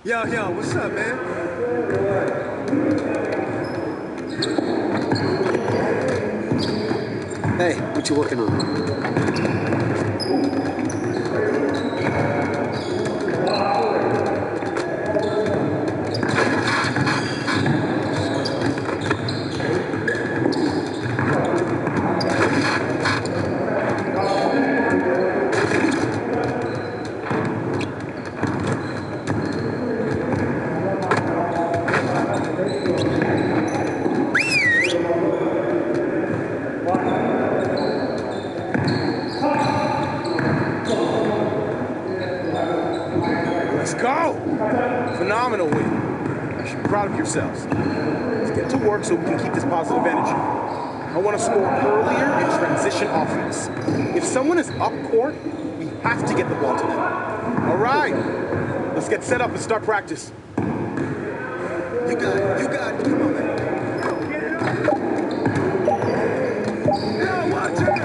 Yo, what's up, man? Hey, what you working on? Let's go! Phenomenal win. You should be proud of yourselves. Let's get to work so we can keep this positive energy. I want to score earlier in transition offense. If someone is up court, we have to get the ball to them. All right, let's get set up and start practice. You got it. Come on, man. Yo, watch out!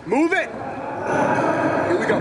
Move it! Here we go.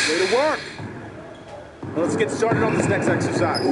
Way to work. Now let's get started on this next exercise.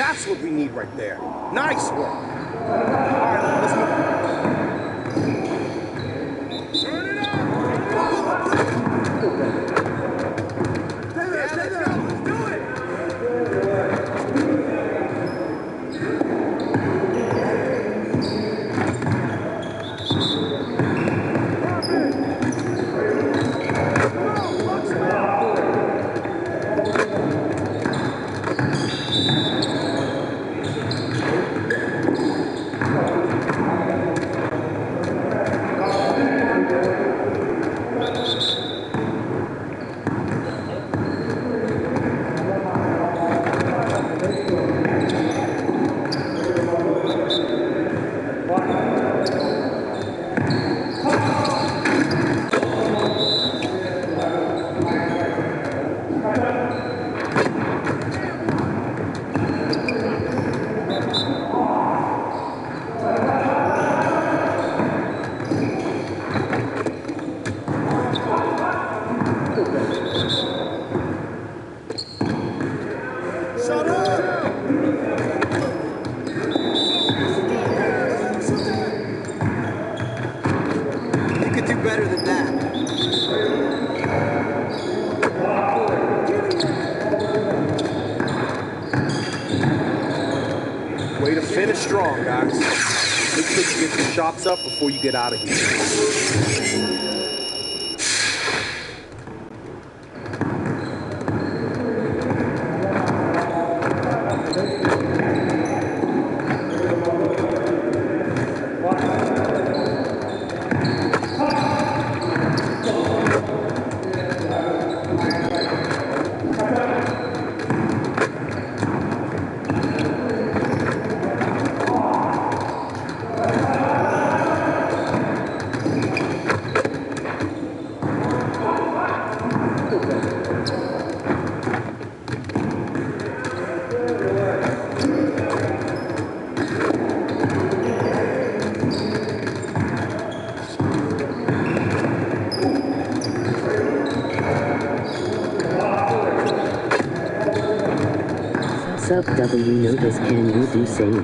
That's what we need right there. Nice work. All right, let's move on. Turn it up! Stay there, stay there. Let's do it! Better than that. Way to finish strong, guys. Make sure you get your shots up before you get out of here. Sub W notice, can you do same?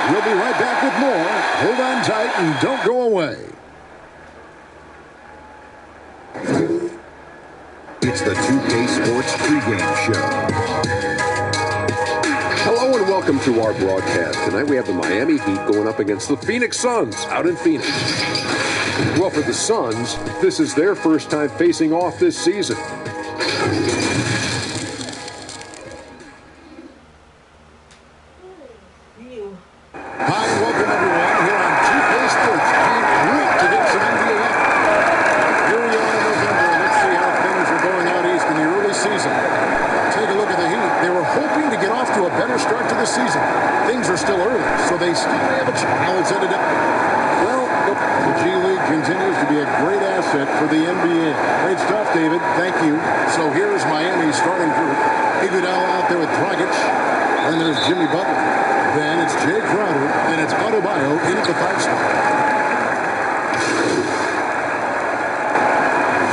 We'll be right back with more. Hold on tight and don't go away. It's the 2K Sports pregame show. Hello and welcome. welcome to our broadcast. Tonight we have the Miami Heat going up against the Phoenix Suns out in Phoenix. Well, for the Suns, this is their first time facing off this season. Hi, and welcome everyone here on 2K Sports. Can't wait to get some NBA action. Here we are in November. Let's see how things are going out east in the early season. Take a look at the Heat. They were hoping to get off to a better start to the season. Things are still early, so they still have a chance. How it's ended up. Well, the G League continues to be a great asset for the NBA. Great stuff, David. Thank you. So here's Miami's starting group. Iguodala out there with Dragic. And then there's Jimmy Butler. Then it's Jay Crowder. Then it's Adebayo in at the 5 spot.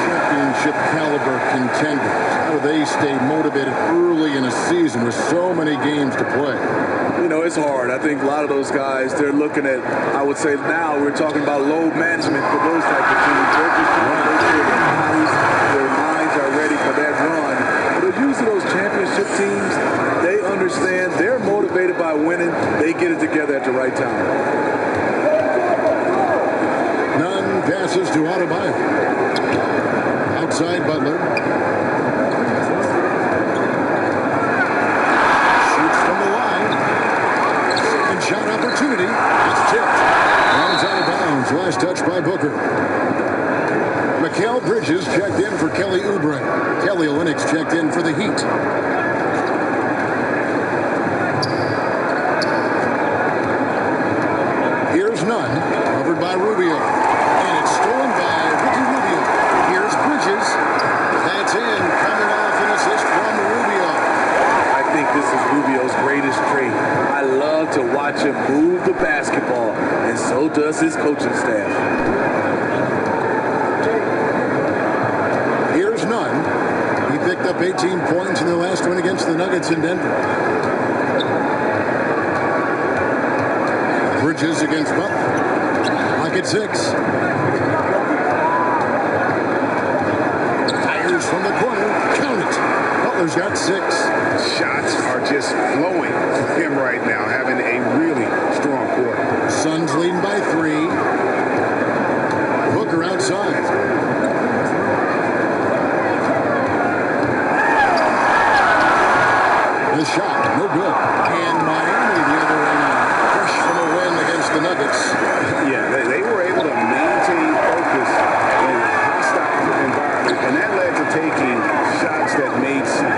Championship caliber contenders. How do they stay motivated early in a season with so many games to play? You know, it's hard. I think a lot of those guys, they're looking at, I would say now, we're talking about load management for those type of teams. They're just trying to make sure their minds are ready for that run. But usually those championship teams, they understand, they're motivated by winning. They get it together at the right time. None passes to Adebayo. Outside Butler. Shoots from the line. Second shot opportunity. It's tipped. Runs out of bounds. Last touch by Booker. Mikal Bridges checked in for Kelly Oubre. Kelly Olynyk checked in for the Heat. Here's Nunn, covered by Rubio. And it's stolen by Ricky Rubio. Here's Bridges. That's in, coming off an assist from Rubio. I think this is Rubio's greatest trait. I love to watch him move the basketball, and so does his coaching staff. Here's Nunn. He picked up 18 points in the last win against the Nuggets in Denver. Bridges against Butler. Lock at 6. Fires from the corner. Count it. Butler's got 6. Shots are just flowing for him right now, having a really strong quarter. Suns leading by 3. Booker outside. The shot, no good. And Miami the other way now. Fresh from a win against the Nuggets. Yeah, they were able to maintain focus in a hostile environment, and that led to taking shots that made sense.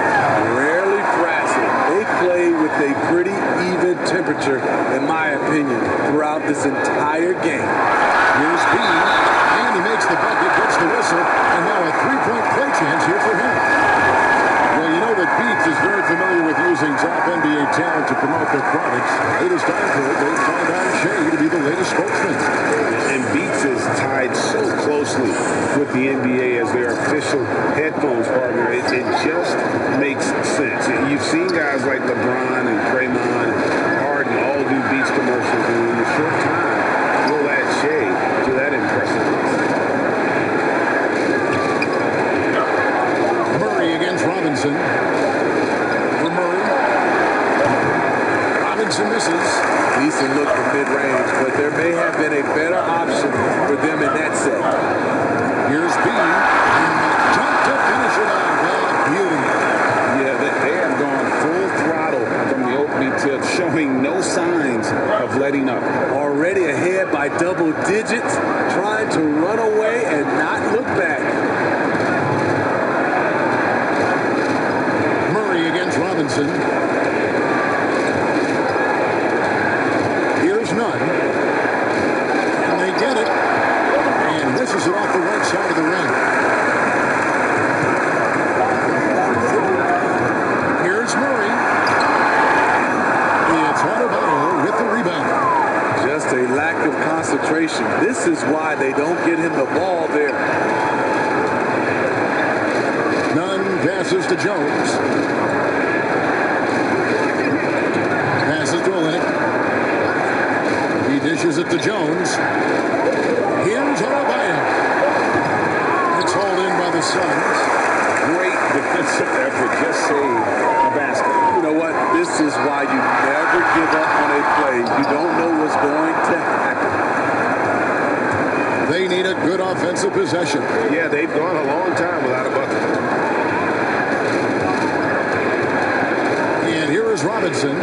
Rarely frazzled. They play with a pretty even temperature, in my opinion, throughout this entire game. Here's B, and he makes the bucket, gets the whistle, and now a 3-point play chance here for him. Well, you know that Beats is very familiar with using top NBA talent to promote their products. It is time for they find out Shea to be the latest spokesman. And Beats is tied so closely with the NBA as their official headphones partner. It just makes sense. You've seen guys like LeBron and Draymond and Harden all do Beats commercials, and in a short time, we'll add Shea to that impressive list. Murray against Robinson. For Murray. Robinson misses. Decent look from mid-range, but there may have been a better option for them in that set. Here's B. Jump to finish it off. Beauty. Yeah, they have gone full throttle from the opening tip, showing no signs of letting up. Already ahead by double digits, trying to run away and not look back. Murray against Robinson. Here's Nunn. And they get it. And misses it off the right side of the rim. Here's Murray. It's Adebayo with the rebound. Just a lack of concentration. This is why they don't get him the ball there. Nunn passes to Jones. Passes to Olynyk. He dishes it to Jones. Here's Adebayo. It's hauled in by the Suns. Great defensive effort, just saved a basket. You know what? This is why you never give up on a play. You don't know what's going to happen. They need a good offensive possession. Yeah, they've gone a long time without a bucket. And here is Robinson.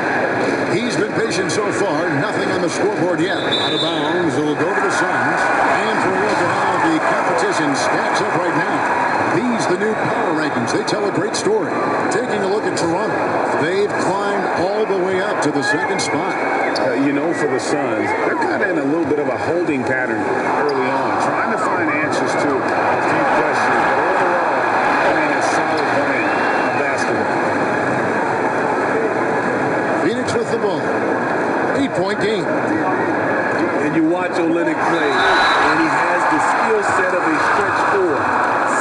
He's been patient so far. Nothing on the scoreboard yet. Out of bounds. It'll go to the Suns. And for a look at how the competition stacks up right now. These, the new power rankings, they tell a great story. Taking a look at Toronto, they've climbed all the way up to the second spot. You know, for the Suns, they're kind of in a little bit of a holding pattern early on, trying to find answers to a few questions. But overall, playing a solid brand of basketball. Phoenix with the ball. 8-point game. And you watch Olynyk play, and he has the skill set of a stretch four.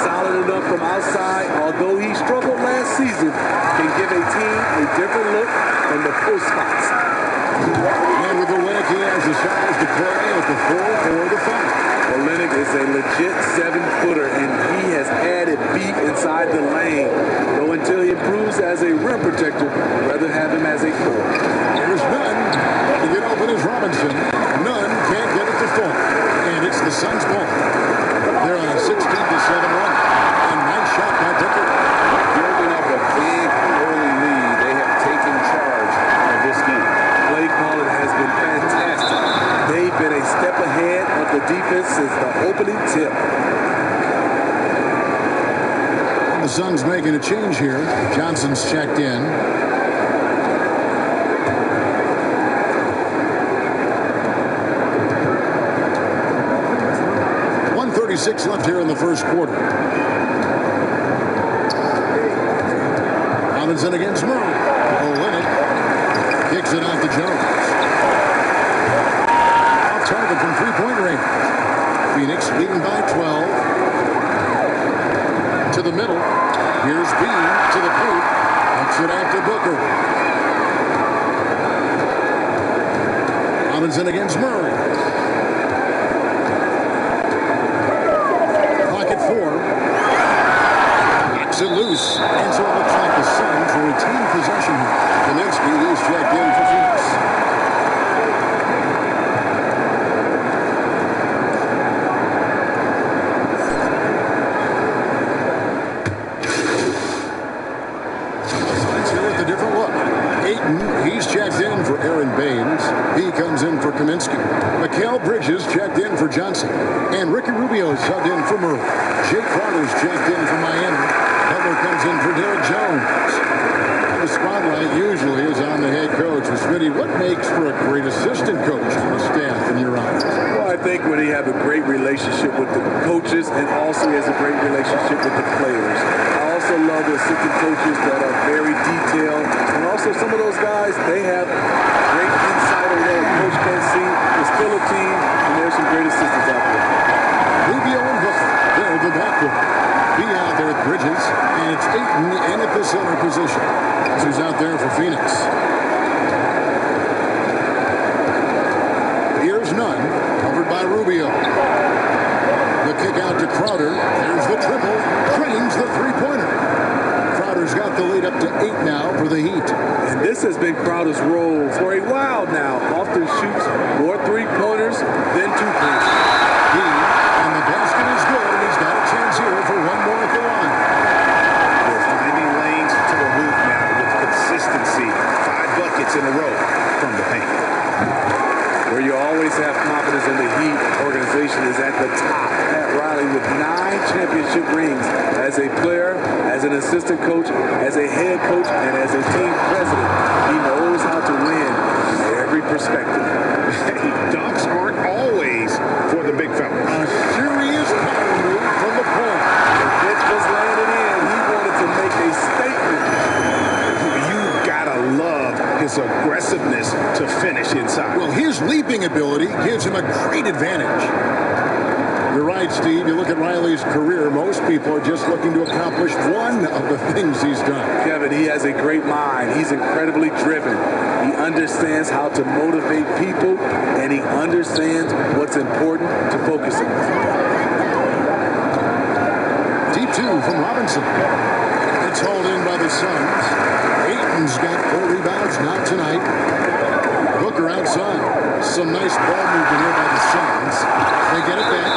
Solid enough from outside, although he struggled last season, can give a team a different look from the post spots. And with Olynyk, he has the size to play at the 4 or the 5. Olynyk is a legit 7-footer, and he has added beat inside the lane. Though until he improves as a rim protector, I'd rather have him as a 4. There's Nunn. To get open is Robinson. Nunn can't get it to fall. And it's the Suns' ball. They're on a 16-7 run. A nice shot by Booker. Building up a big early lead, they have taken charge of this game. Play calling has been fantastic. They've been a step ahead of the defense since the opening tip. And the Suns making a change here. Johnson's checked in. .36 left here in the first quarter. Robinson against Murray. Olynyk kicks it out to Jones. Off target from three-point range. Phoenix leading by 12. To the middle. Here's Bean to the paint. Kicks it out to Booker. Robinson against Murray. Clock at 4. Knocks it loose. And so it looks like the Suns will retain possession here. Kaminsky is checked in for Phoenix. Suns here with a different look. Ayton, he's checked in for Aaron Baines. He comes in for Kaminsky. Mikal Bridges checked in for Johnson. And Ricky Rubio subbed in for Murray. Jay Crowder's checked in for Miami. Butler comes in for Derek Jones. The spotlight usually is on the head coach. Smitty, what makes for a great assistant coach on the staff in your eyes? Well, I think when he has a great relationship with the coaches and also he has a great relationship with the players. I also love the assistant coaches that are very detailed. And also some of those guys, they have great insight on what a coach can see. It's still a team, and there's some great assistants out there. Rubio and Booker. They're the backcourt. Be out there with Bridges. And it's Ayton in at the center position. Who's out there for Phoenix. Here's Nunn, covered by Rubio. The kick out to Crowder. There's the triple. Drains the three-pointer. Crowder's got the lead up to 8 now for the Heat. And this has been Crowder's role for a while now. Often shoots more three-pointers than two-pointers. And the basket is good, and he's got a chance here for one more at the line. They're finding lanes to the hoop now with consistency. 5 buckets in a row from the paint. Where you always have confidence in the Heat organization is at the top. Pat Riley with 9 championship rings as a player, as an assistant coach, as a head coach, and as a team president. He knows how to win from every perspective. Dunks aren't always for the big fella. A serious power move from the point. The pitch was landed in. He wanted to make a statement. You gotta love his aggressiveness to finish inside. Well, his leaping ability gives him a great advantage. You're right, Steve. You look at Riley's career, most people are just looking to accomplish one of the things he's done. Kevin, he has a great mind. He's incredibly driven. He understands how to motivate people, and he understands what's important to focus on. Deep 2 from Robinson. It's hauled in by the Suns. Ayton's got 4 rebounds now tonight. Booker outside. Some nice ball movement here by the Suns. They get it back.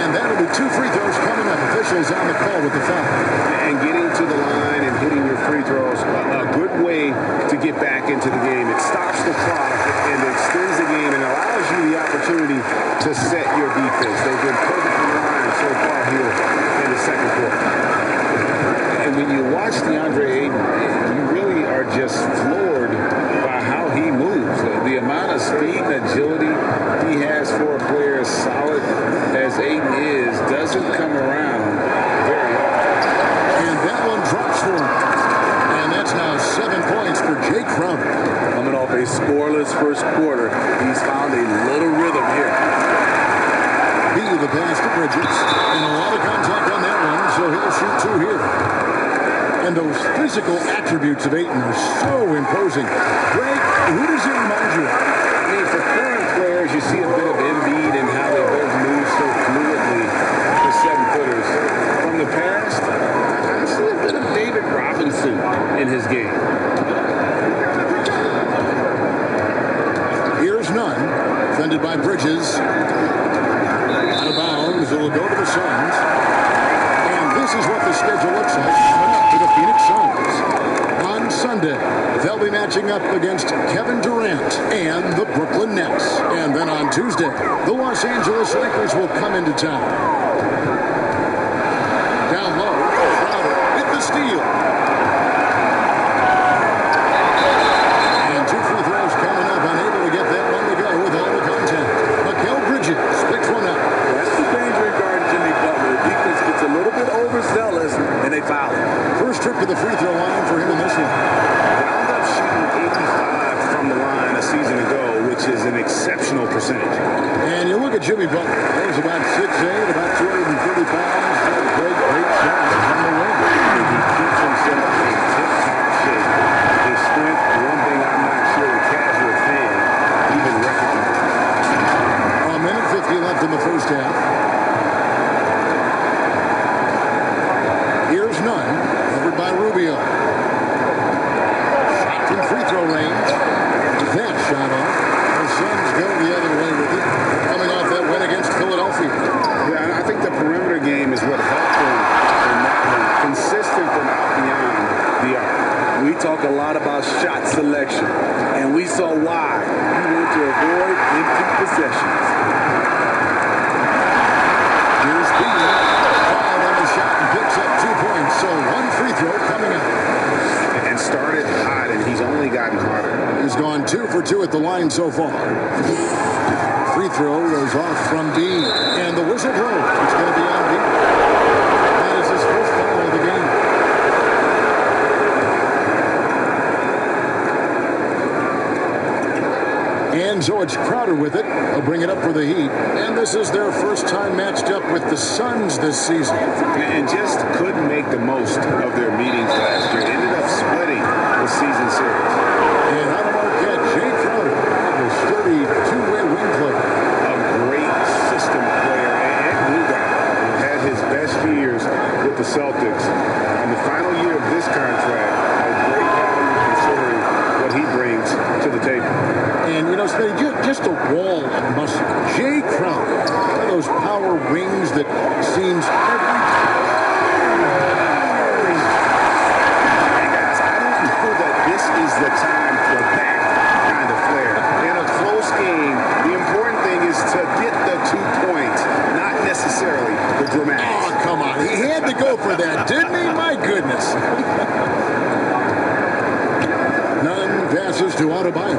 And that'll be 2 free throws coming up. Officials on the call with the foul. And getting to the line and hitting your free throws, a good way to get back into the game. It stops the clock and extends the game and allows you the opportunity to set your defense. They've been perfectly lined so far here in the second quarter. And when you watch DeAndre Ayton, you really are just floored by how he moves. The amount of speed and agility he has for a player as solid as Ayton is doesn't come around very often. And that one drops for him. And that's now 7 points for Jay Crowder. Coming off a scoreless first quarter, he's found a little rhythm here. The pass to Bridges. And a lot of contact on that one, so he'll shoot 2 here. And those physical attributes of Ayton are so imposing. Greg, who does he remind you of? I mean, for current players, you see a bit of Embiid and how they both move so fluidly for 7-footers. From the past, I see a bit of David Robinson in his game. Here's none. Defended by Bridges. Out of bounds. It'll go to the Suns. And this is what the schedule looks like coming up to the Phoenix Suns. On Sunday, they'll be matching up against Kevin Durant and the Brooklyn Nets. And then on Tuesday, the Los Angeles Lakers will come into town. Down low, Crowder hit the steal. And 2 free throws coming up, unable to get that one to go with all the contact. Mikal Bridges picks one up. That's the danger in guarding Jimmy Butler. The defense gets a little bit overzealous, and they foul him. First trip to the free throw line for him in this one. Wound up shooting 85 from the line a season ago, which is an exceptional percentage. And you look at Jimmy Butler. He's about 6'8", about 230 pounds. Great shot on the wing. He keeps himself in tip-top shape. His strength, one thing I'm not sure a casual fan even recognizes. A minute 50 left in the first half. Here's none. Covered by Rubio. Shot from free throw range. That shot off. The Suns go the other way with it. Coming off that win against Philadelphia. Yeah, and I think the perimeter game is what helped them in that one. Consistent from out beyond the arc. We talk a lot about shot selection, and we saw why. You want to avoid empty possessions. Here's Bean. Fouled on the shot and picks up 2 points. So 1 free throw coming up. And started hot, and he's only gotten harder. He's gone 2 for 2 at the line so far. Free throw goes off from Bean. And the whistle blows. It's going to be on Bean. That is his first foul of the game. And so it's Crowder with it. They'll bring it up for the Heat. And this is their first time matched up with the Suns this season. And just couldn't make the most of their meetings last year. Ended up splitting the season series. And out of Marquette, Jay Crowder, the sturdy two-way wing player. A great system player and glue guy. Had his best years with the Celtics. In the final year of this contract, a great value considering what he brings to the table. And, you know, Smitty, just a wall of muscle. Jay Crowder, one of those power wings that seems every Hey, guys, I don't know that this is the time for that kind of flair. In a close game, the important thing is to get the 2 points, not necessarily the dramatics. Oh, come on. He had to go for that, didn't he? My goodness. None passes to Adebayo.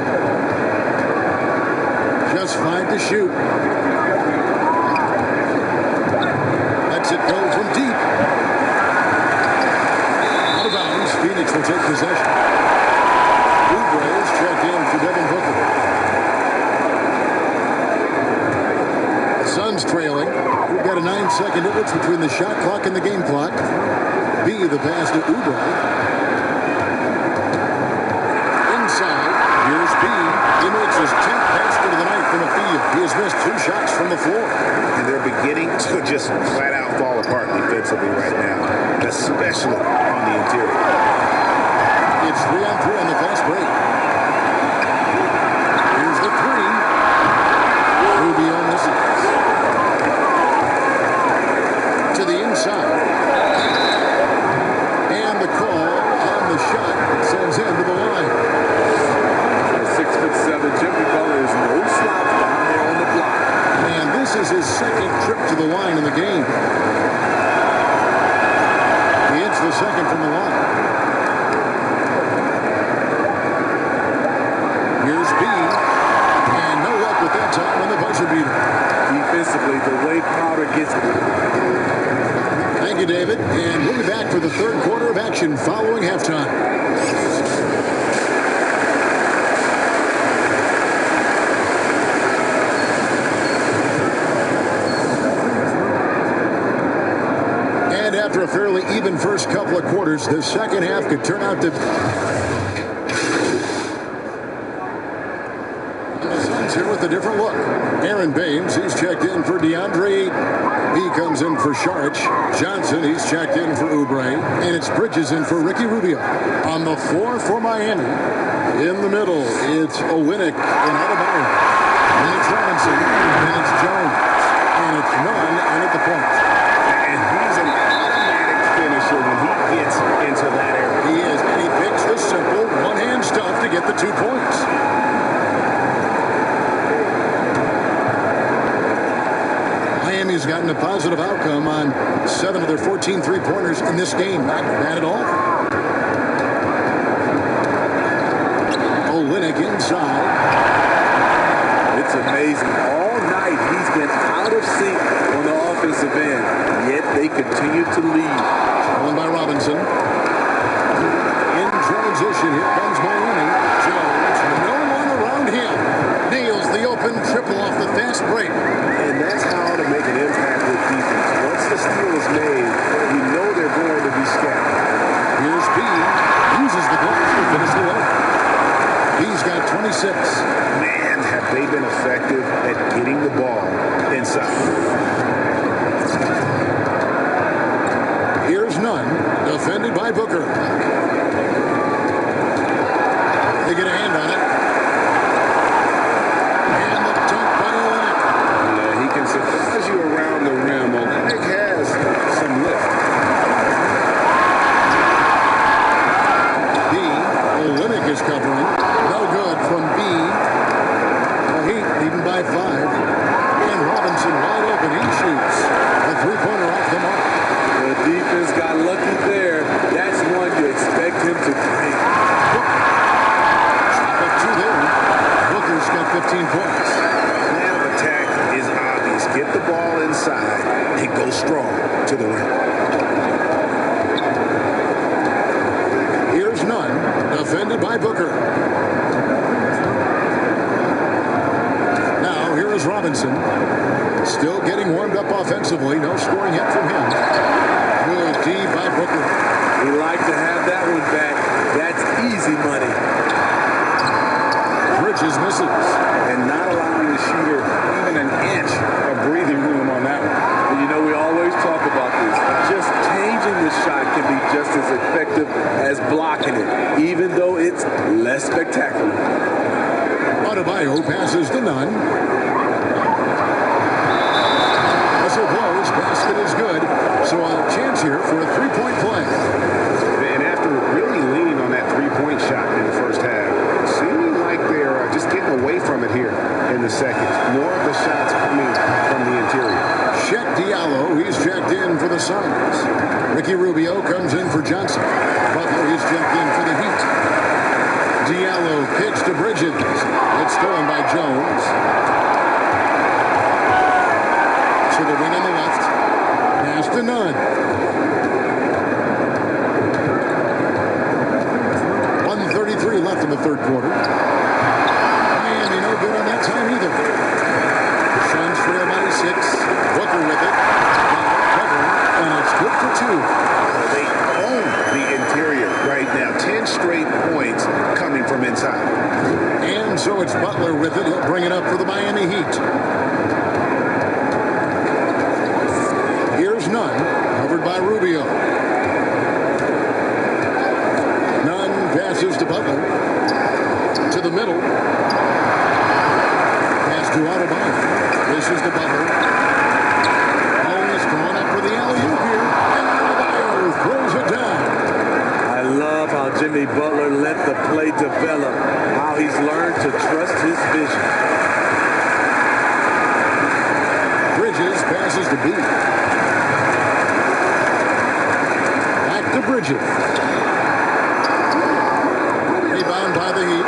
Just 5 to shoot. Lets it go from deep. Out of bounds. Phoenix will take possession. Oubre is checked in for Devin Booker. The Suns trailing. We've got a 9-second difference between the shot clock and the game clock. B, the pass to Oubre. Inside. Here's B. He makes his 10th basket of the night from the field. He has missed 2 shots from the floor. And they're beginning to just flat out fall apart defensively right now. The especially on the interior. It's 3-on-3 on the fast break. Here's the three. Rubio misses. To the inside. And the call on the shot sends him to the line. 6'7" Jimmy Butler is no slouch behind there on the block. And this is his second trip to the line in the game. He hits the second from the line. Here's B. And no luck with that time on the buzzer beater. Defensively, the way Crowder gets it. Thank you, David. And we'll be back for the third quarter of action following halftime. After a fairly even first couple of quarters, the second half could turn out to... The Suns here with a different look. Aaron Baines, he's checked in for DeAndre. He comes in for Saric. Johnson, he's checked in for Oubre. And it's Bridges in for Ricky Rubio. On the floor for Miami. In the middle, it's Olynyk and Adebayo. And it's Robinson. And it's Jones. And it's Nunn and at the point. And he's an automatic finisher when he gets into that area. He is, and he picks the simple one-hand stuff to get the 2 points. Miami's gotten a positive outcome on 7 of their 14 three-pointers in this game. Not bad at all. Olynyk inside. It's amazing. All night he's been out of sync on the offensive end, yet they continue to lead. Stolen by Robinson. In transition, here comes Miami. Jones, no one around him. Nails the open triple off the fast break. And that's how to make an impact with defense. Once the steal is made, you know they're going to be scattered. Here's B. Uses the glass to finish the way. He's got 26. Man, have they been effective at getting the ball inside. Here's Nunn, defended by Booker. They get a hand on it. And the dunk by Olynyk. Yeah, he can surprise you around the rim. Olynyk has some lift. B. Olynyk is covering. No good from B. The Heat leading by 5. And Robinson wide open. He shoots. A three-pointer off the mark. The defense got lucky there. That's one you expect him to take. Shot up 2 there. Booker's got 15 points. Plan of attack is obvious. Get the ball inside and go strong to the rim. Here's Nunn, defended by Booker. Now, here is Robinson. Still getting warmed up offensively. No scoring yet from him. Good D by Booker. We like to have that one back. That's easy money. Bridges misses. And not allowing the shooter even an inch of breathing room on that one. And you know, we always talk about this. Just changing the shot can be just as effective as blocking it, even though it's less spectacular. Adebayo passes to Nunn. Whistle blows. Basket is good. So a chance here for a three-point play. And after really leaning on that three-point shot in the first half, seeming like they're just getting away from it here in the second. More of the shots coming from the interior. Chet Diallo, he's checked in for the Suns. Ricky Rubio comes in for Johnson. Butler, he's checked in for the Heat. Diallo kicks to Bridges. It's stolen by Jones. To the wing on the left. Pass to Nunn. 1:33 left in the third quarter. Miami no good on that time either. The Suns trail by 6. Booker with it. Covering, and it's good for 2. They own the interior right now. 10 straight points coming from inside. And so it's Butler with it. He'll bring it up for the Miami Heat. Here's Nunn, covered by Rubio. Passes to Butler. To the middle. Pass to Adebayo. This is to Butler. Oh, he's going up for the alley-oop here. And Adebayo throws it down. I love how Jimmy Butler let the play develop, how he's learned to trust his vision. Bridges passes to Beat. Back to Bridges. Rebound by the Heat.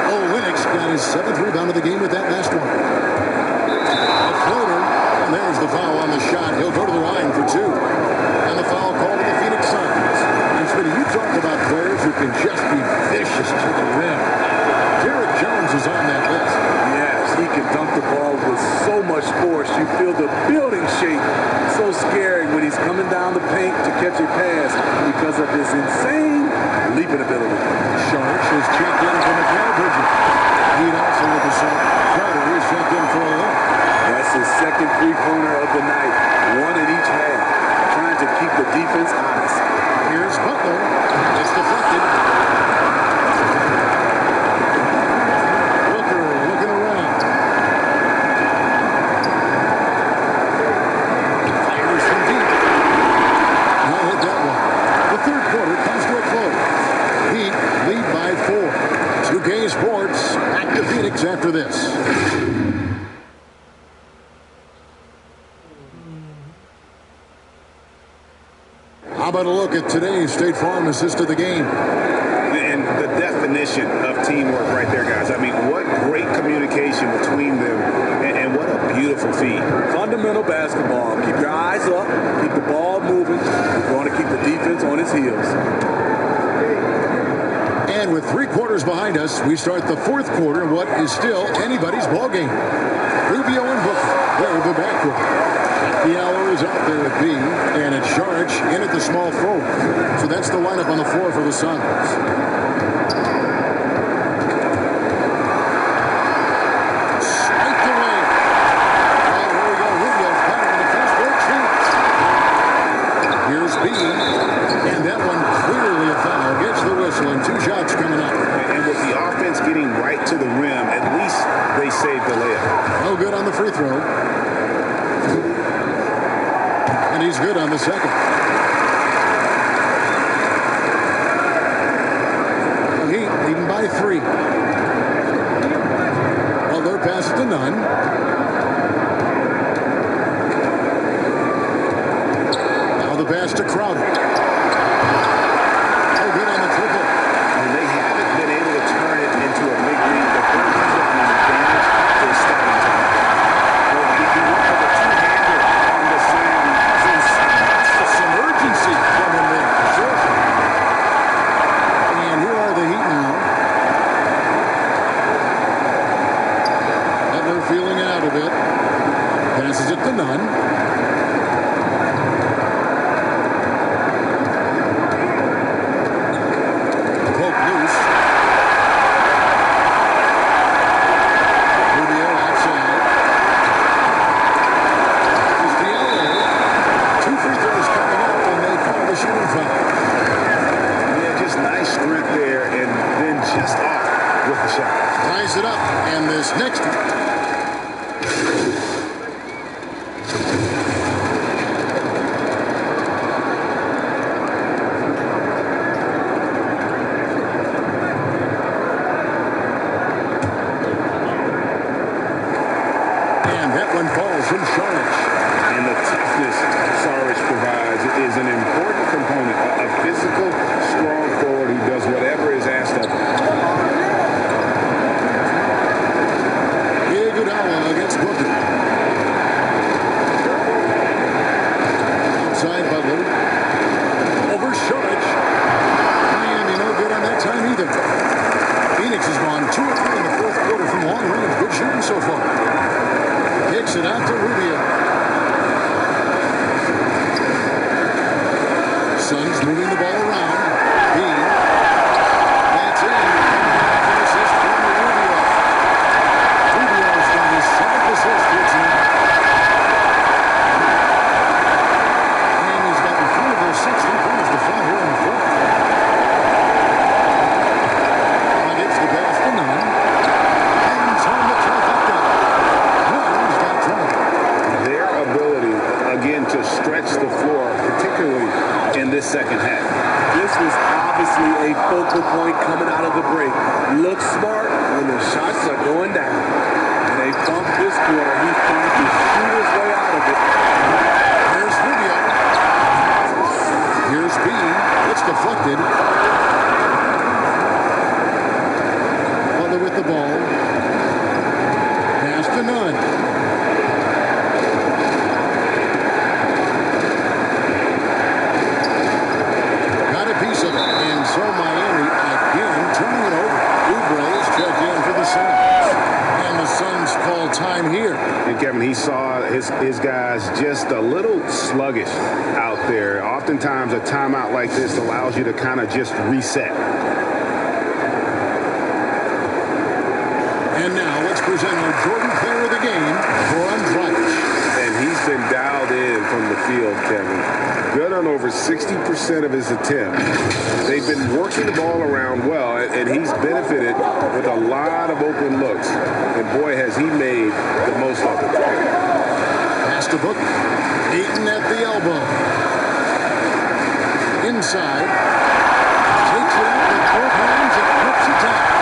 Oh, Lennox got his 7th rebound of the game with that last one. A floater. And there's the foul on the shot. He'll go to the line for 2. And the foul called to the Phoenix Suns. And Smitty, you talk about players who can just be vicious to the rim. Derek Jones is on that list. Yes, he can dunk the ball with so much force. You feel the building shake. So scary when he's coming down the paint to catch a pass because of his insane leaping ability. Sharks is checked in for Mikal Bridges. He'd also with the shot. Crowder is checked in for a look. That's his second three-pointer of the night. One in each half. Trying to keep the defense honest. Here's Butler. It's deflected. Booker looking around. Fires from deep. Now hit that one. The third quarter comes to a close. Heat lead by 4. 2K Sports back to Phoenix after this. How about a look at today's State Farm assist of the game? And the definition of teamwork right there, guys. I mean, what great communication between them, and what a beautiful feed. Fundamental basketball. Keep your eyes up. Keep the ball moving. You want to keep the defense on its heels. And with 3 quarters behind us, we start the 4th quarter in what is still anybody's ball game. Rubio and Booker, they're the backcourt. Diallo is out there at B, and it's Sharch in at the small forward. So that's the lineup on the floor for the Suns. Straight away. Oh, here we go. Rubio's got it in the fast break chance. Here's B, and that one clearly a foul. Gets the whistle, and 2 shots coming up. And with the offense getting right to the rim, at least they saved the layup. No good on the free throw. And he's good on the second. The Heat leading by 3. Butler passes to Nunn. Now the pass to Crowder. No good on the triple. And they haven't been able to turn it into a big lead, but they're taking an advantage to the starting time. Well, he went for the two-hander on the slam. Some urgency from him there, for sure. And here are the Heat now. Butler feeling it out a bit. Passes it to Nunn. Poke loose. Rubio outside. Here's Diallo. 2 free throws coming up, and they call the shooting foul. Yeah, just nice strength there, and then just off with the shot. Ties it up, and this next one. And that one falls from Sharch. And the toughness Saric provides is an important component. A physical, strong forward who does whatever is asked of him. Iguodala against Booker. Outside Butler. Over Sharch. Miami no good on that time either. Phoenix has gone 2 of 3 in the 4th quarter from long range. Good shooting so far. Kicks it out to Rubio. Suns moving the ball around. That's in. Assist from Rubio. Rubio's got his 7th assist here tonight. And he's got in front of their 6th. He brings the front here in the 4th. this second half. This was obviously a focal point coming out of the break. Looks smart when the shots are going down. And they bump this quarter. He's trying to shoot his way out of it. Here's Rubio. Here's B. It's deflected. Butler with the ball. Pass to Nunn. Got a piece of it. And so Miami again turning it over. Oubre's checked in for the Suns. And the Suns call time here. And Kevin, he saw his guys just a little sluggish out there. Oftentimes a timeout like this allows you to kind of just reset. And now let's present our Jordan Player of the Game, Goran Dragic. And he's been dialed in from the field, Kevin. Good on over 60% of his attempts. They've been working the ball around well, and he's benefited with a lot of open looks. And boy, has he made the most of it. Pass to Booker. Ayton at the elbow. Inside. Takes it up with both hands and puts it down.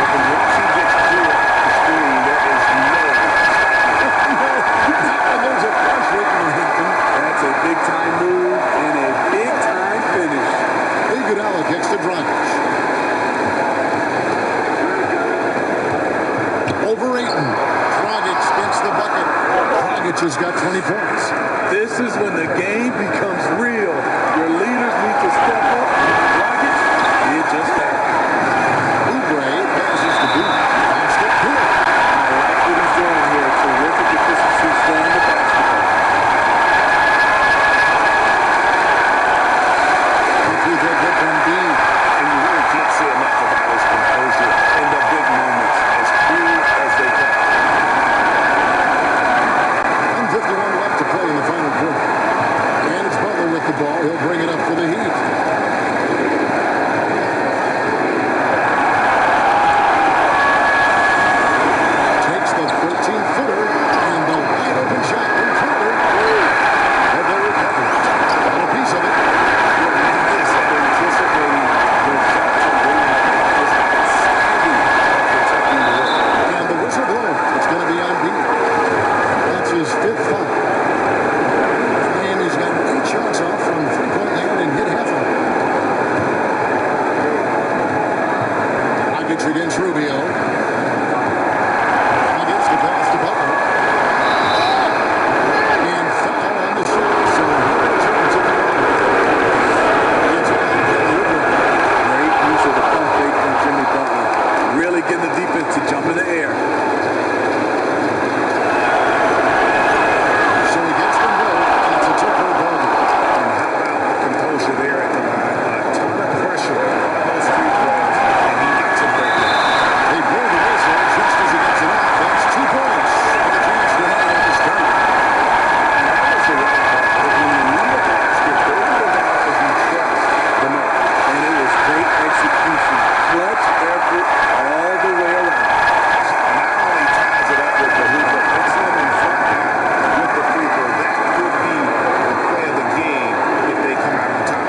And once he gets through the screen, there is There's a pressure in Hampton. That's a big-time move and a big-time finish. Iguodala kicks to Dragic. Over Ayton. Dragic gets the bucket. Dragic has got 20 points. This is when the game becomes real. Your leaders need to step up. Dragic did just that. Oubre passes to B. Pass it to him. I like what he's doing here. Terrific efficiency scoring the basketball. Quickly they get from B. And you really can't say enough about his composure in the big moments, as cool as they come. 1:51 left to play in the final quarter. And it's Butler with the ball. He'll bring it up for the Heat. Takes the 13-footer and the wide open shot from Carter. But they recover. Got a piece of it. This anticipating their shots and rebounds is outstanding at protecting the rim. And the whistle blown. It's going to be on B. That's his fifth foul. And he's got 8 shots off from three-point land and hit half of them. Dragic against Rubio. He gets the pass to Butler. And foul on the shot. So he returns to the line. It's on Kelly Oubre. Great use of the pump fake from Jimmy Butler. Really getting the defense to jump in the air. So he gets them both. It's a two-point ball game. And how about the composure there at the line? A ton of pressure on those free throws, and he gets them both. They blow the whistle just as he gets it out. That's 2 points. And a chance to have it at the start. That was the right call. But when you need a basket, those are the guys that you trust the most. And it was great execution. Clutch effort all the way around. Not only ties it up with the hoop, but puts them in front with the free throw. That could be the play of the game if they come out on top.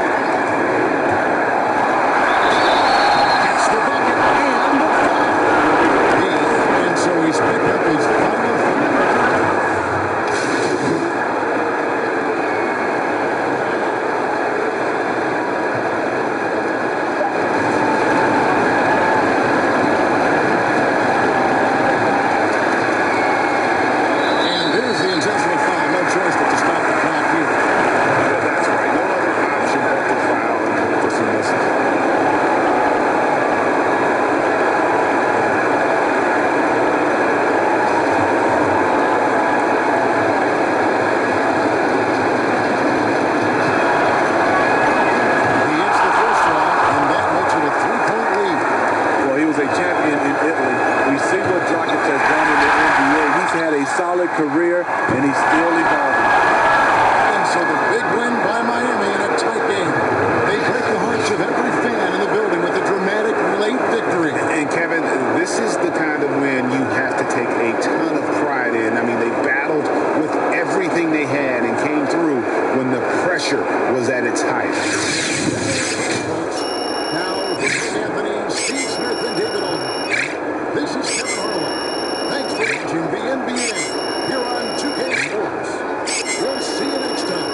Gets the bucket and the foul. And so he's picked up his final foul. And there's the intentional foul. No choice but to stop the clock here. Yeah, that's right. No other option but to foul and for some misses. He hits the first one, and that makes it a 3-point lead. Well, he was a champion in Italy. We see what Dragic has done in the NBA. He's had a solid career, and he's still evolving. And so the big win by Miami in a tight game. They break the hearts of every fan in the building with a dramatic late victory. And Kevin, this is the kind of win you have to take a ton of pride in. I mean, they battled with everything they had and came through when the pressure pressure was at its height. Now, from Anthony, Steve Smith, and David Aldridge, this is Kevin Harlan. Thanks for watching the NBA here on 2K Sports. We'll see you next time.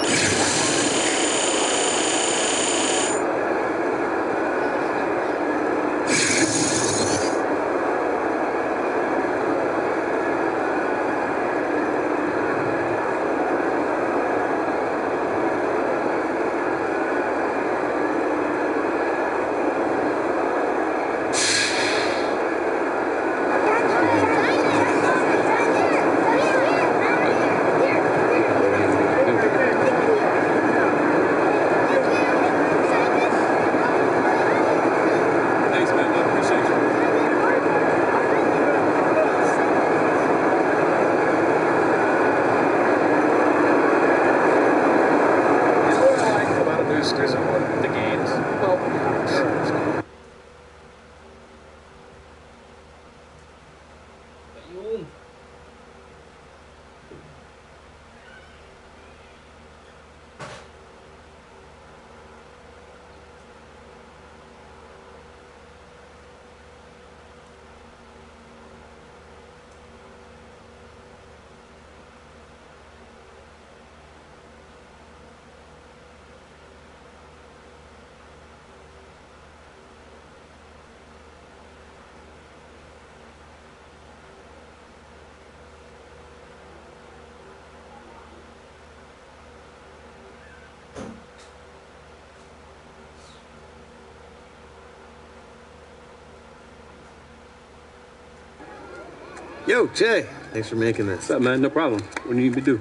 Yo, Jay. Thanks for making this. What's up, man? No problem. What do you need me to do?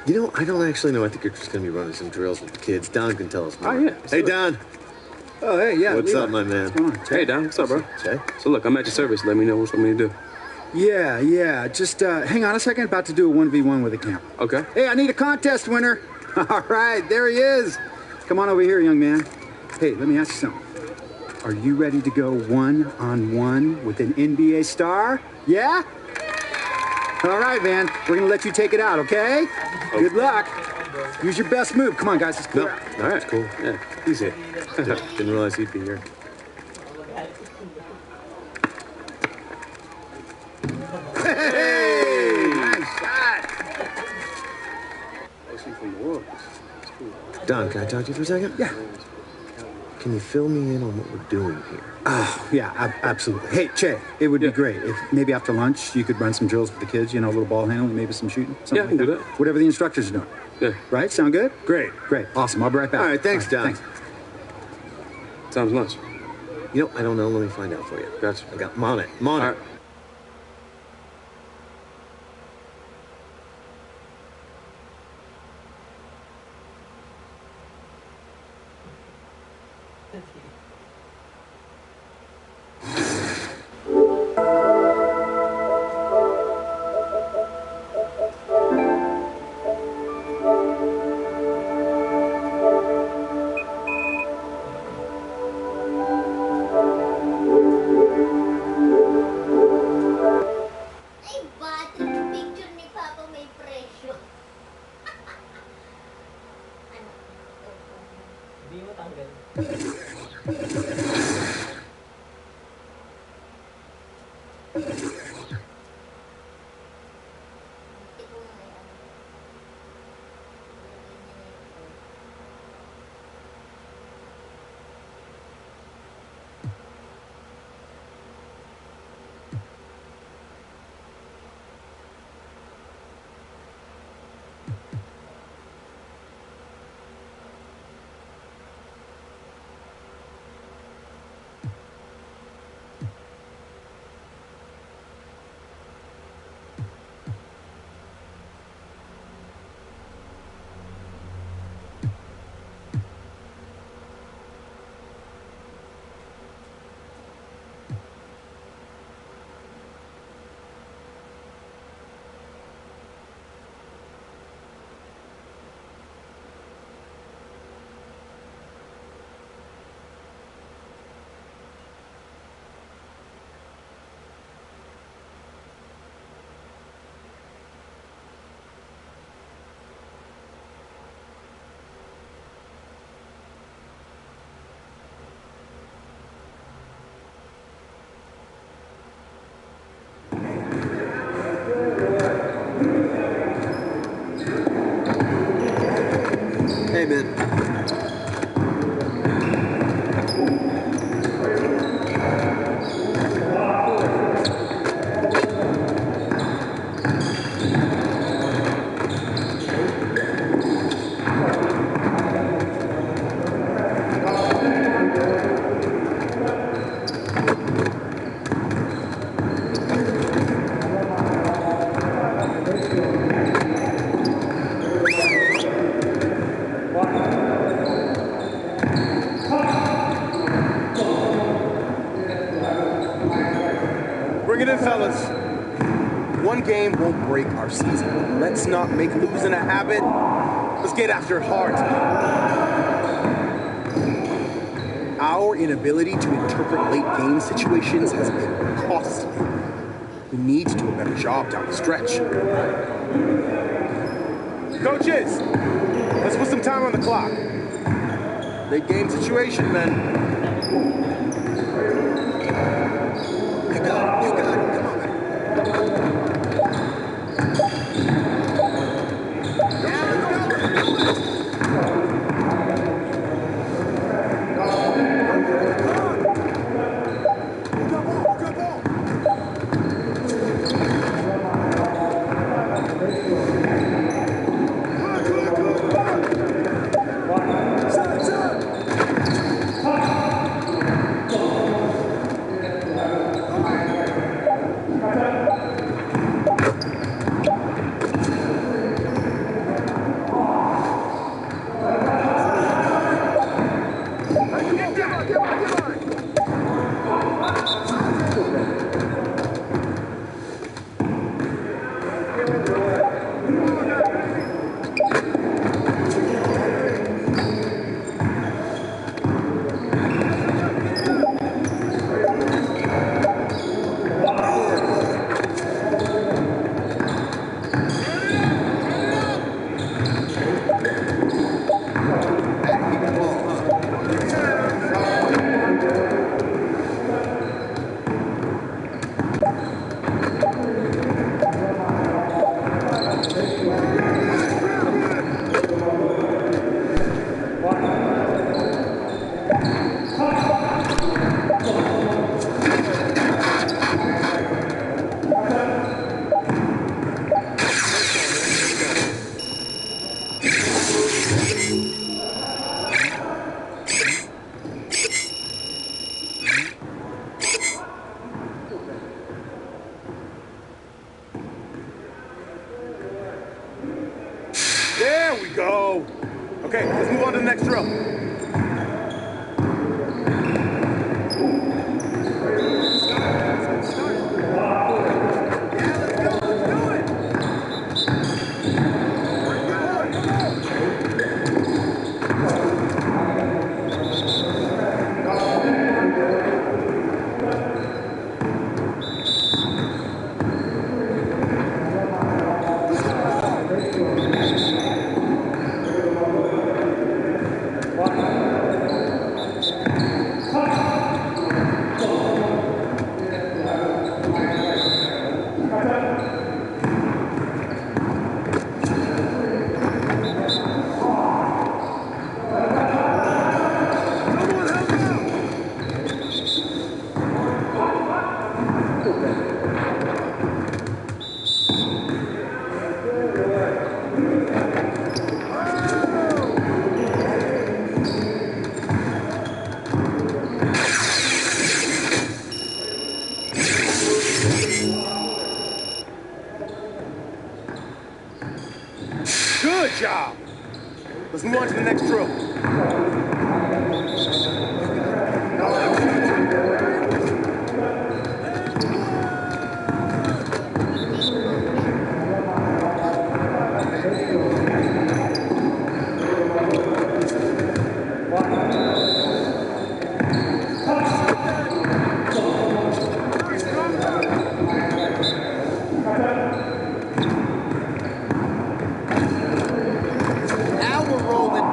You know, I don't actually know. I think you're just going to be running some drills with the kids. Don can tell us more. Oh, yeah. Hey, Don. Oh, hey, yeah. What's Levi. up, my man? What's going on? Hey, Don. What's up, bro? Jay? So, look, I'm at your service. Let me know what you want me to do. Yeah. Just hang on a second. About to do a 1v1 with a camp. Okay. Hey, I need a contest winner. All right, there he is. Come on over here, young man. Hey, let me ask you something. Are you ready to go one-on-one with an NBA star? Yeah? All right, man. We're going to let you take it out, okay? Good luck. Use your best move. Come on, guys. Let's clear out. All right, cool. Yeah, he's here. Didn't realize he'd be here. Hey! Nice shot. Actually from the world. Don, can I talk to you for a second? Yeah. Can you fill me in on what we're doing here? Oh, yeah, absolutely. Hey, Che, it would be great if maybe after lunch you could run some drills with the kids, you know, a little ball handling, maybe some shooting. Something Yeah, I can like do that. Whatever the instructors are doing. Yeah. Right? Sound good? Great. Awesome. I'll be right back. All right, thanks, Don. Time's lunch. You know, I don't know. Let me find out for you. Gotcha. I'm on it. I'm on All it. right. Ay, bati yung picture ni Papa may presyo. Ano? Hindi mo tanggal. game won't break our season. Let's not make losing a habit. Let's get after it hard. Our inability to interpret late game situations has been costly. We need to do a better job down the stretch. Coaches, let's put some time on the clock. Late game situation, man. You got it, come on, man. There we go. Okay, let's move on to the next drill. Good job. Let's move on to the next drill. Now we're rolling.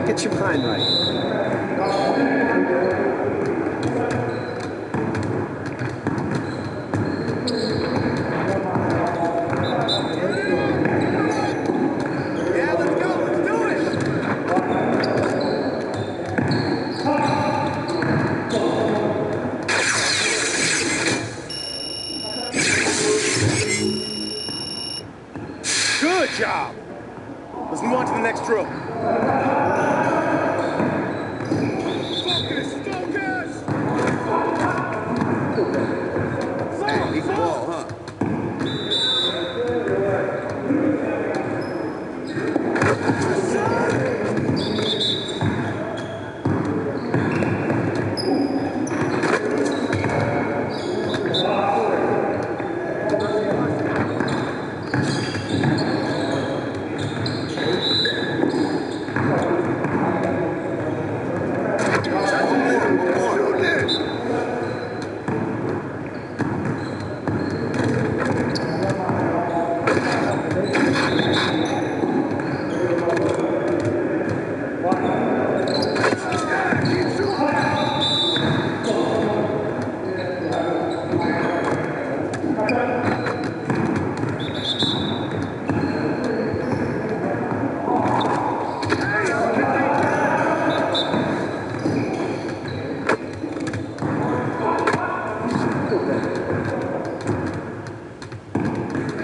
Get your mind right. Yeah, let's go. Let's do it. Good job. Let's move on to the next drill. Hey, big ball, huh?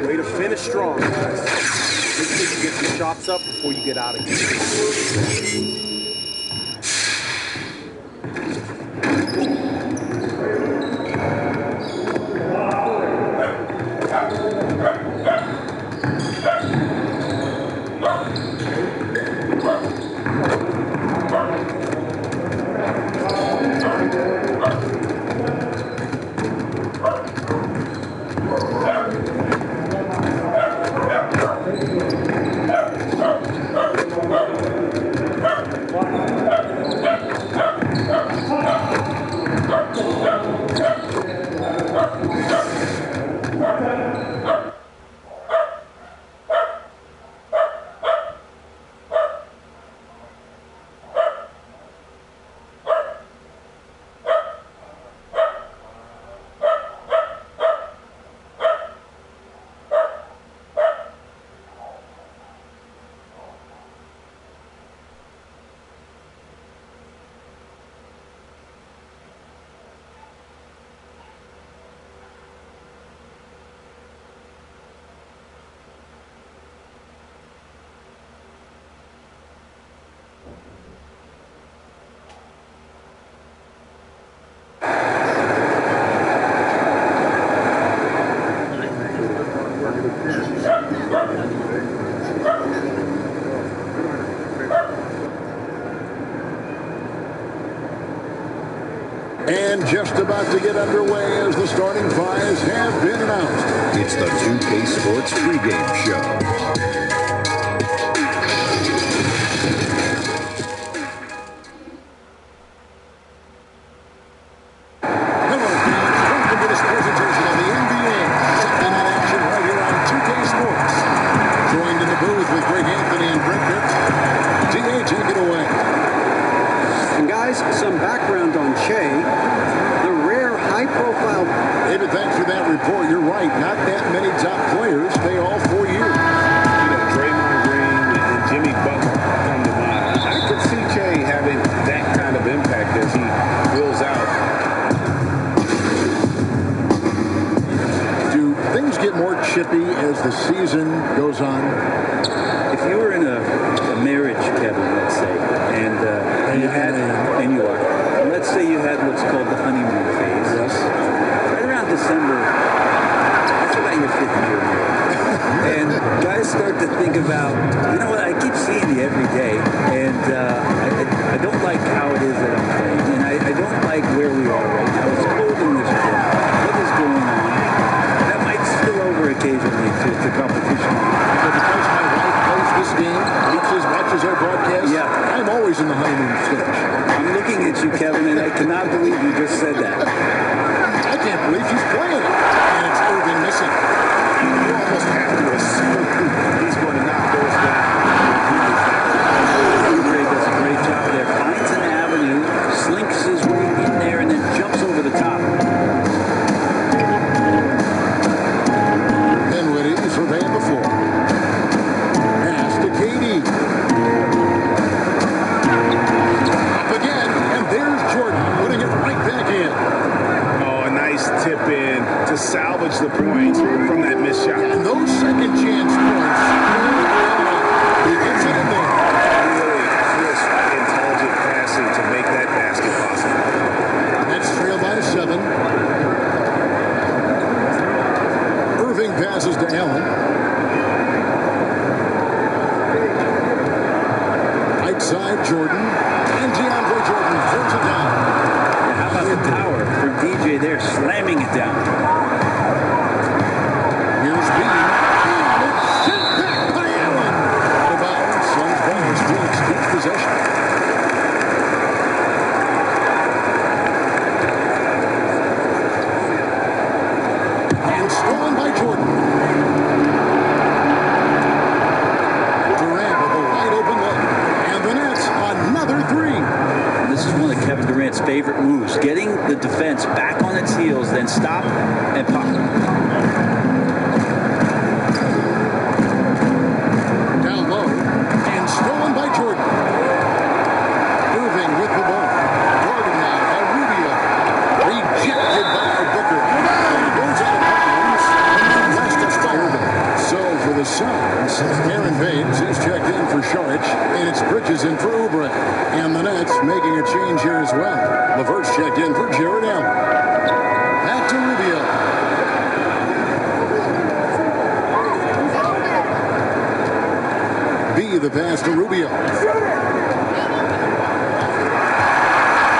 Way to finish strong, guys. Make sure you get your shots up before you get out of here. And just about to get underway as the starting fives have been announced. It's the 2K Sports pregame show. Some background on Che, the rare high-profile. David, thanks for that report. You're right. Not that many top players stay all 4 years. You know, Draymond Green and Jimmy Butler come to mind. I could see Che having that kind of impact as he wills out. Do things get more chippy as the season goes on? If you were in a marriage, Kevin, let's say, and you had, and you are, let's say you had what's called the honeymoon phase. Yes. Right around December, that's about your 5th year marriage. And guys start to think about, you know what, I keep seeing you every day, and I don't like how it is that I'm playing, and I don't like where we are right now. It's cold in this gym. What is going on? That might spill over occasionally to competition. So because my wife plays this game, watches our broadcast, yeah, I'm always in the honeymoon stage. I'm looking at you, Kevin, and I cannot believe you just said that. I can't believe she's playing it. And it's Irvin missing. You almost have to assume he's going to knock those down. Andre does a great job there. Finds an avenue, slinks his way in there, and then jumps over the top. Dinwiddie surveying the floor. Pass to Katie. Up again, and there's Jordan putting it right back in. Oh, a nice tip in to salvage the points from that missed shot. And those second chance points passes to Allen. Right side, Jordan. And DeAndre Jordan throws it down. Yeah, how about the power from DJ there, slamming it down. Here's Bean. And it's sent back by Allen. The bounce. Suns ball still keeps possession. And stolen by Jordan. Durant with a wide open look. And the Nets, another three. This is one of Kevin Durant's favorite moves, getting the defense back on its heels, then stop and pop. Down low, and stolen by Jordan. Irving with the ball. Guarded now by Rubio. Rejected by Booker. And goes out of bounds. And last touch by Irving. So for the Suns, Aaron Baines is checked in for Šarić, and it's Bridges in for Oubre. And the Nets making a change here as well. LeVert's checked in for Jared Allen. Back to Rubio. B, the pass to Rubio.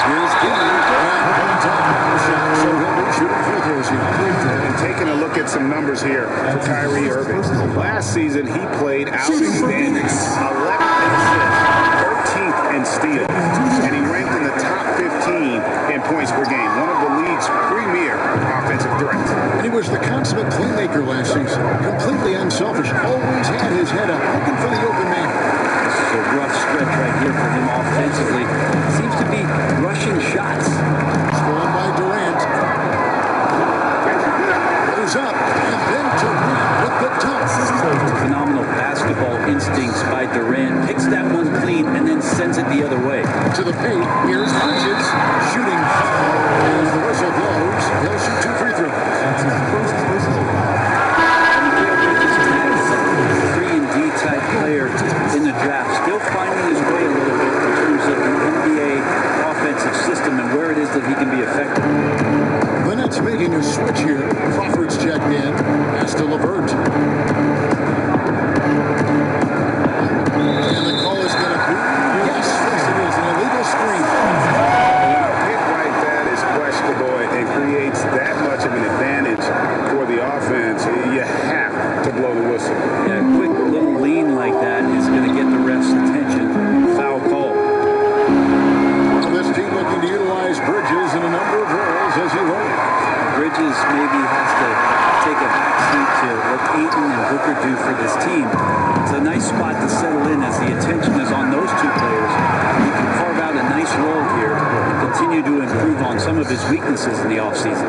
Here's B. So he'll be shooting free throws here. And taking a look at some numbers here for Kyrie Irving. Last season, he played outstanding. 11 assists, 13th in steals, and he ranked in the top 15 in points per game. One of the league's premier offensive threats. And he was the consummate playmaker last season. Completely unselfish. Always had his head up, looking for the open man. This is a rough stretch right here for him offensively. Seems to be rushing shots. Stolen by Durant. Goes up, and then Durant with the touch. Phenomenal basketball instincts by Durant. Picks that one clean and then sends it the other way. To the paint, here's Bridges. Shooting foul. As the whistle blows, he'll shoot 2 free throws. D type player in the draft, still finding his way a little bit in terms of the NBA offensive system and where it is that he can be effective. The Nets making a switch here. Crawford's checked in. Pass to LeVert. And the call is going to be, yes, it is an illegal screen. A hit like that is questionable and creates that much of an advantage for the offense. You have to blow the whistle. Yeah, a quick little lean like that is going to get the ref's attention. Foul call. Well, this team looking to utilize Bridges in a number of roles as he learns. Bridges maybe has to take a backseat to what Ayton and Booker do for this team. It's a nice spot to settle in as the attention is on those two players. He can carve out a nice role here and continue to improve on some of his weaknesses in the offseason.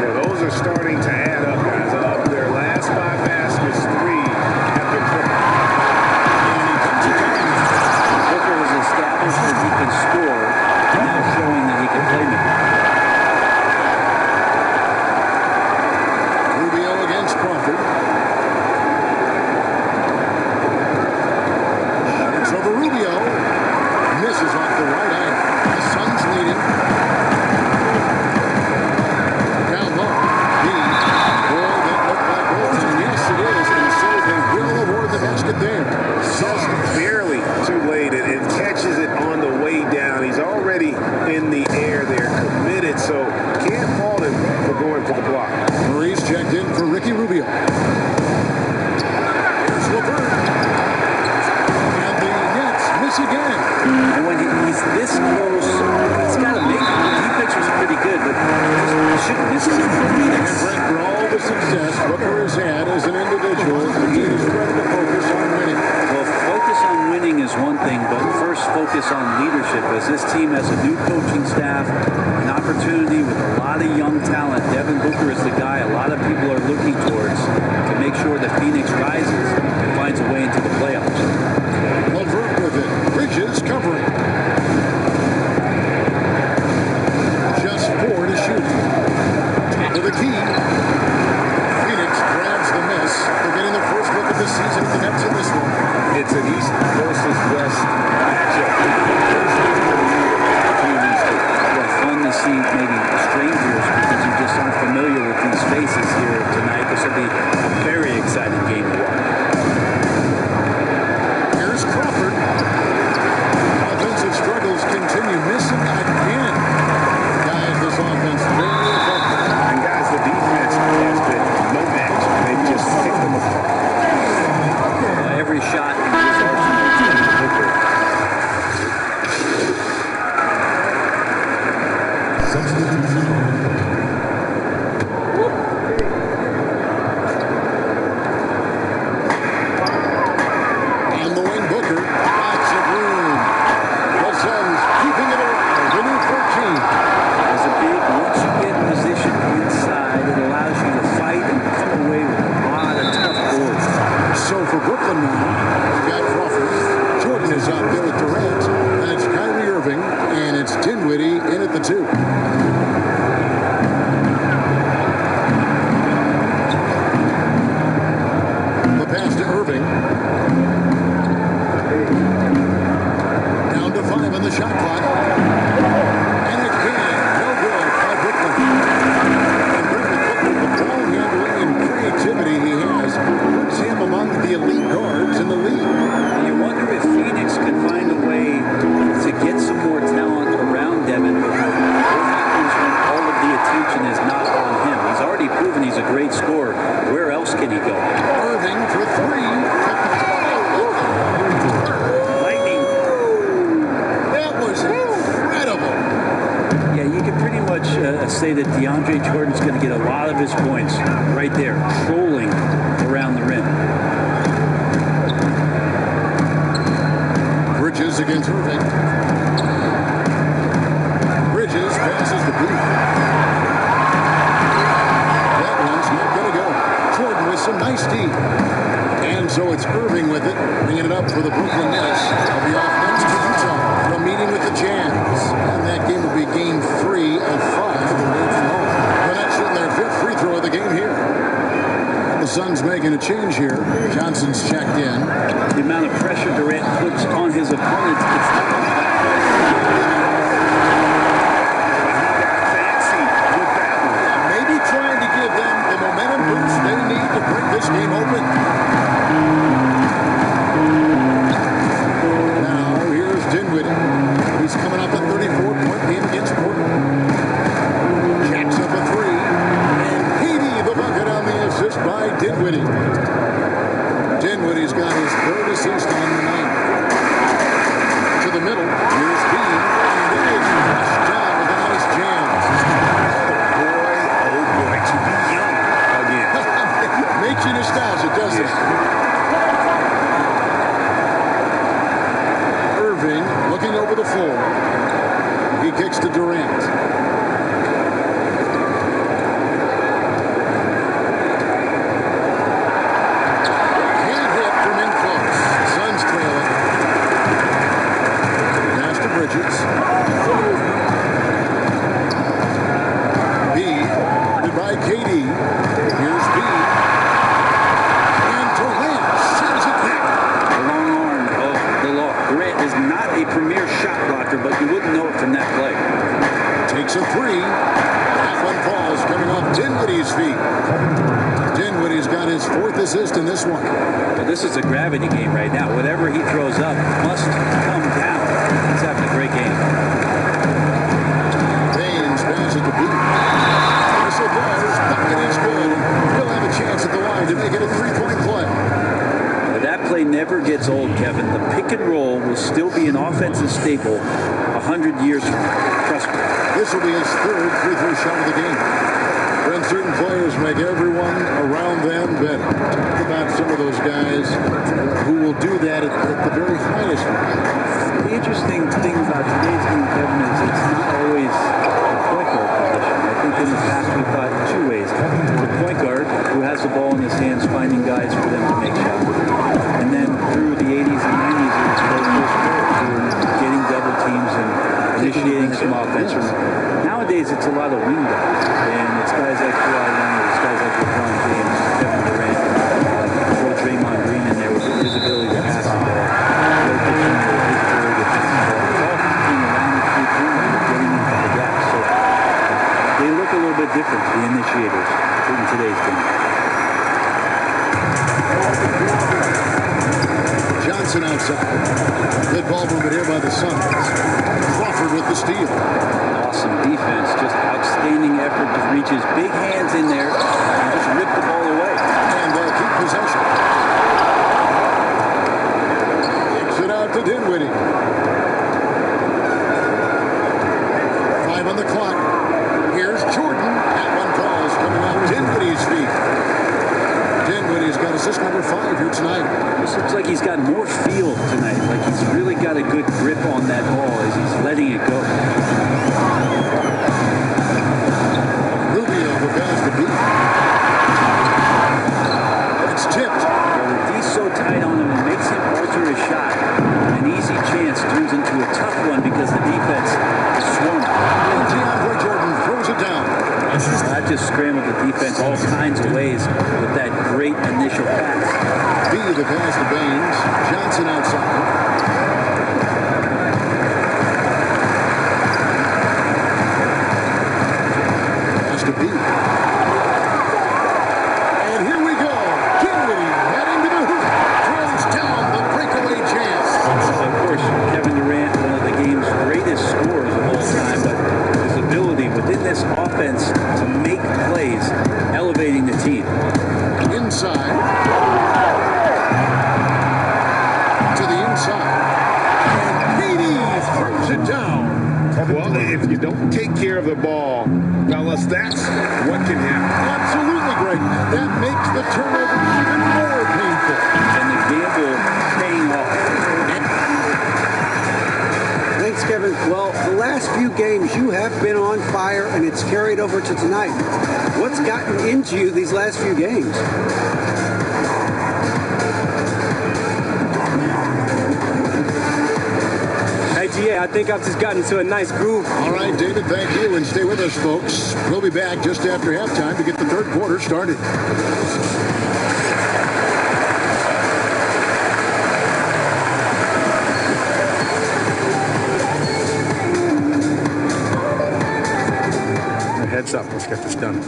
Yeah, those are starting to add up, guys. Their last 5 baskets, 3 have been put. Booker has established that he can score, and now showing that he can play make. Rubio against Crawford. It's over Rubio. Misses off the right eye. The Suns leading. Down low. Ball that looked like Bolton. Yes, it is. And so they will award the basket there. Just barely too late. It catches it on the way down. He's already in the air there, committed. So can't fault him for going for the block. Maurice checked in for Ricky Rubio. Here's LeVert. And the Nets miss again. And when he's this close, he's got to make it. The defense was pretty good, but he shouldn't miss it. And Brent, for all the success Booker has had as an individual, he is ready to focus on winning. Well, focus on winning is one thing, but first focus on leadership, as this team has a new coaching staff, an opportunity with a lot of young talent. Devin Booker is the guy a lot of people are looking towards to make sure that Phoenix rises and finds a way into the playoffs. LeVert with it. Bridges covering. Just 4 to shoot. To the key. Phoenix grabs the miss. They're getting their first look at the season of the Nets in this one. It's an East versus West matchup. Well, fun to see maybe strangers because you just aren't familiar with these faces here tonight. This will be very close can he go? Irving for three. Lightning. That was incredible. Yeah, you can pretty much say that DeAndre Jordan's going to get a lot of his points right there, trolling around the rim. Bridges against Irving. Bridges passes the boot. That one's not going to go. Jordan with some nice D. And so it's Irving with it, bringing it up for the Brooklyn Nets. They'll be off next to Utah from meeting with the Jazz. And that game will be game 3 of 5 for the road from home. The Nets shooting their 5th free throw of the game here. The Suns making a change here. Johnson's checked in. The amount of pressure Durant puts on his opponents, it's not fancy with that one. Yeah, maybe trying to give them the momentum boost they need to break this game open. Now, here's Dinwiddie. He's coming up at 34-point game against Portland. Jacks up a three. And Haiti, the bucket on the assist by Dinwiddie. Dinwiddie's got his 3rd assist on the night. To the middle. Here's Bean. And it is flushed down with a nice jam. Oh boy, to be young again. Makes you nostalgic, doesn't it? Irving looking over the floor. He kicks to Durant. Can't hit from in close. Suns trailing. Pass to Bridges. B. Goodbye, KD. Here's B. And Durant sends it back. the long arm of the law. Durant is not a premier shot blocker, but you wouldn't know it from that play. Takes a three. That one falls, coming off Dinwiddie's feet. Dinwiddie's got his 4th assist in this one. Well, this is a gravity game right now. Whatever he throws up must come down. He's having a great game. Baines passes the boot. Whistle blows. Bucket is good. He'll have a chance at the line to make it a 3-point play. But that play never gets old, Kevin. The pick and roll will still be an offensive staple 100 years from now. Trust me. This will be his 3rd free throw shot of the game. When certain players make everyone around them better. Think about some of those guys who will do that at the very highest level. The interesting thing about today's game, Kevin, is it's not always the point guard position. I think in the past we thought 2 ways. The point guard, who has the ball in his hands, finding guys for them to make shots. And then through the 80s and 90s, it was those players who were getting double teams and initiating some offense. Nowadays, it's a lot of wing guys. And it's guys like Kawhi Leonard, it's guys like LeBron James, Kevin Durant, throw Draymond Green in there with his ability to pass the ball. They look a little bit different, the initiators, in today's game. Johnson outside. Good ball movement here by the Suns. Crawford with the steal. Awesome defense, just outstanding effort to reach his big hands in there and just rip the ball away. And they'll keep possession. Kicks it out to Dinwiddie. 5 on the clock. Here's Jordan. That one falls coming off Dinwiddie's feet. Dinwiddie's got assist number 5 here tonight. This looks like he's got more feel tonight. Like he's really got a good grip on that ball as he's letting it go. Rubio repels the boot. It's tipped. Well, the D's so tight on him, it makes him alter his shot. An easy chance turns into a tough one because the defense is swarming. And DeAndre Jordan throws it down. That just scrambled the defense all kinds of ways with that great initial pass. B the pass to Baines. Johnson outside. Pass to B. And here we go. Dinwiddie heading to the hoop. Throws down the breakaway chance. Of course, Kevin Durant, one of the game's greatest scorers of all time, but his ability within this offense to make plays, elevating the team. Inside. side. To the inside. And Beatty throws it down. Well, if you don't take care of the ball, fellas, that's what can happen. Absolutely, Greg. That makes the turnover even more painful. And the gamble paying off. Thanks, Kevin. Well, the last few games you have been on fire, and it's carried over to tonight. What's gotten into you these last few games? Hey, GA, I think I've just gotten into a nice groove. All right, David, thank you, and stay with us, folks. We'll be back just after halftime to get the third quarter started. Heads up, let's get this done.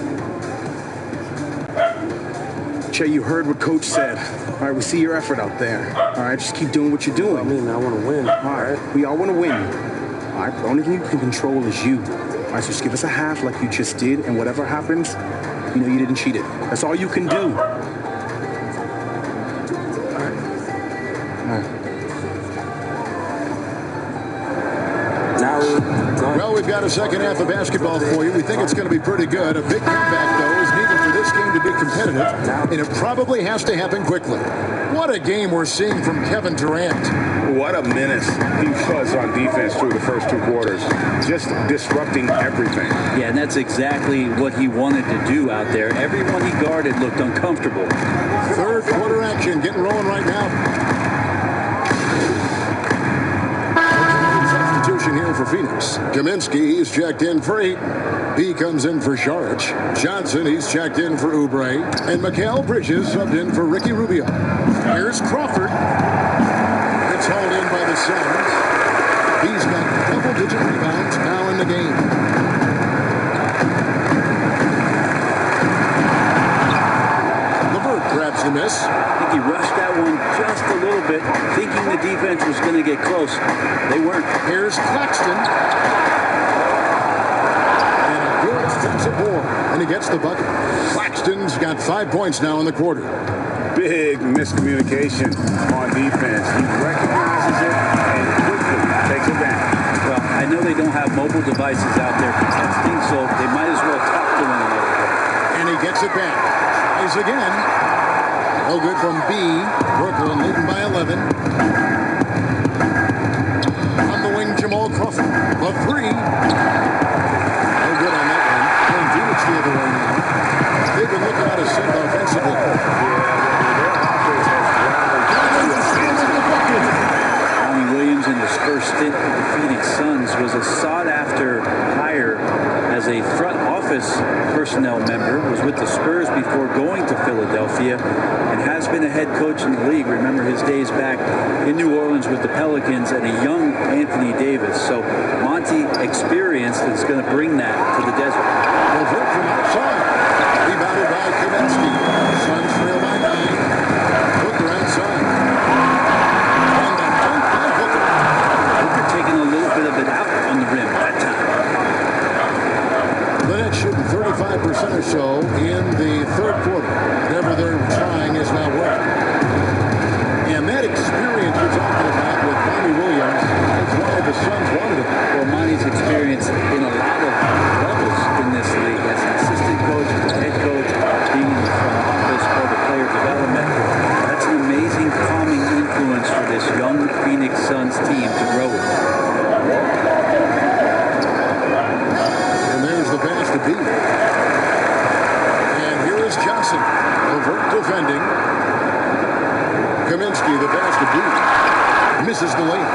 Che, you heard what Coach said. All right, we see your effort out there. All right, just keep doing what you're doing. I mean, I want to win. All right, we all want to win. All right, the only thing you can control is you. All right, so just give us a half like you just did, and whatever happens, you know you didn't cheat it. That's all you can do. All right. All right. Well, we've got a second half of basketball for you. We think it's going to be pretty good. A big comeback, though, is needed for this game to be competitive, and it probably has to happen quickly. What a game we're seeing from Kevin Durant. What a menace he was on defense through the first two quarters. Just disrupting everything. Yeah, and that's exactly what he wanted to do out there. Everyone he guarded looked uncomfortable. Third quarter action getting rolling right now. Here for Phoenix. Kaminsky, he's checked in for 8. He comes in for Saric. Johnson, he's checked in for Oubre. And Mikal Bridges subbed in for Ricky Rubio. Here's Crawford. It's hauled in by the Suns. He's got double-digit rebounds now in the game. LeVert grabs the miss. I think he rushed that one just a little bit, thinking the defense was going to get close. They weren't. Here's Claxton. And a good offensive board. And he gets the bucket. Claxton's got 5 points now in the quarter. Big miscommunication on defense. He recognizes it and quickly takes it down. Well, I know they don't have mobile devices out there contesting, so they might as well talk to one another. And he gets it back. Tries again. No good from B. Brooklyn leading by 11. On the wing, Jamal Crawford. A 3. No good on that one. And Phoenix the other way now. They've been looking out of sync offensively. Monty Williams in his first stint with the Phoenix Suns was a sought-after hire as a front office personnel member, was with the Spurs before going to Philadelphia, and has been a head coach in the league. Remember his days back in New Orleans with the Pelicans and a young Anthony Davis. So Monty experienced is going to bring that to the desert. LeVert from outside. Rebounded by Kaminsky. Suns trail by 9. Booker outside. And the dunk by Booker. Booker taking a little bit of it out on the rim that time. The Nets shooting 35% or so in the third quarter. Whatever they're trying is not working. And that experience we're talking about with Monty Williams is why the Suns wanted him. Well, Monty's experience in a lot of levels in this league as an assistant coach, as a head coach, being in the front office or the player development. That's an amazing calming influence for this young Phoenix Suns team to grow with. And there's the pass to B. And here is Johnson. Overt defending. Kaminsky, the pass to B. Misses the lane.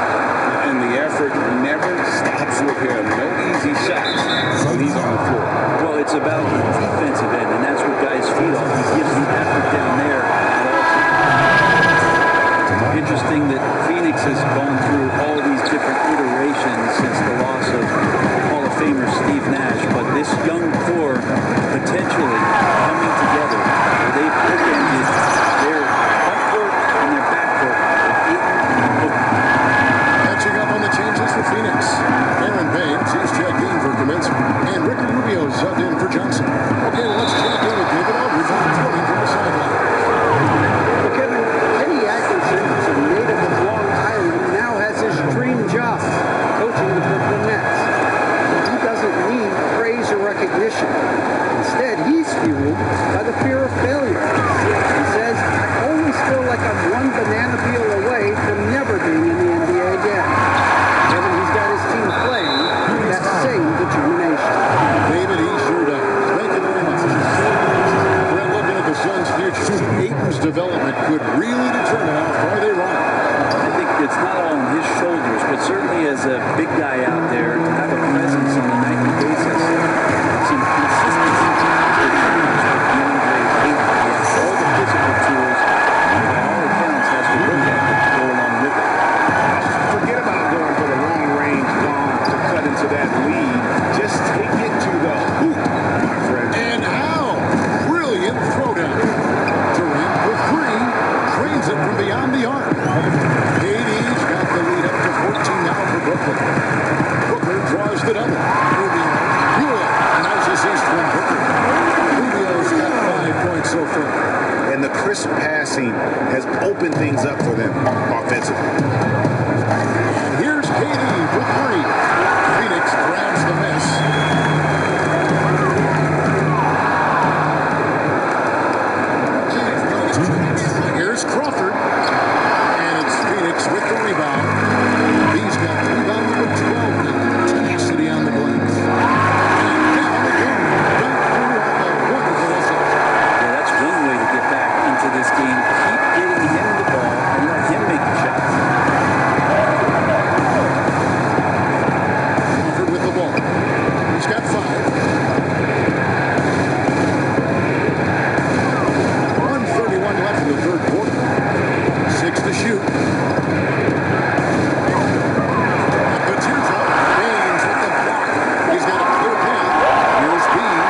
And the effort never stops with him. No easy shots when he's on the floor. Well, it's about the defensive end, and that's what guys feed off. He gives the effort down there at all times. Interesting that Phoenix has gone through all these different iterations since the loss of Hall of Famer Steve Nash, but this young core potentially coming together. They've bookended their front court and their back court with Ayton and Booker. Catching up on the changes for Phoenix. Aaron Baines, he's checked in for Kaminsky. development could really determine how far they run. I think it's not all on his shoulders, but certainly as a big guy out there, to have a presence on a nightly basis, some consistency to the DeAndre Ayton. He has all the physical tools, and by all accounts has the work ethic to go along with it. Forget about going for the long-range bomb to cut into that lead. Just take it to the hoop, my friend. And how brilliant throwdown. Durant with three, trains it from beyond the arc. KD's got the lead up to 14 now for Brooklyn. Booker draws the double. Rubio, good. Nice assist from Booker. Rubio's got 5 points so far. And the crisp passing has opened things up for them offensively. And here's KD for three. Phoenix grabs the miss. Here's Crawford. And it's Phoenix with the rebound. He's got rebound number 12 now. Tenacity on the glass. And down they go. Back through on the wonderful assist. Yeah, that's one way to get back into this game. Keep getting him the ball and let him make the shots. Crawford with the ball. He's got 5. 1:31 left in the third quarter. 6 to shoot. At the teardrop, Baines with the block. He's got a clear path. Here's Bean.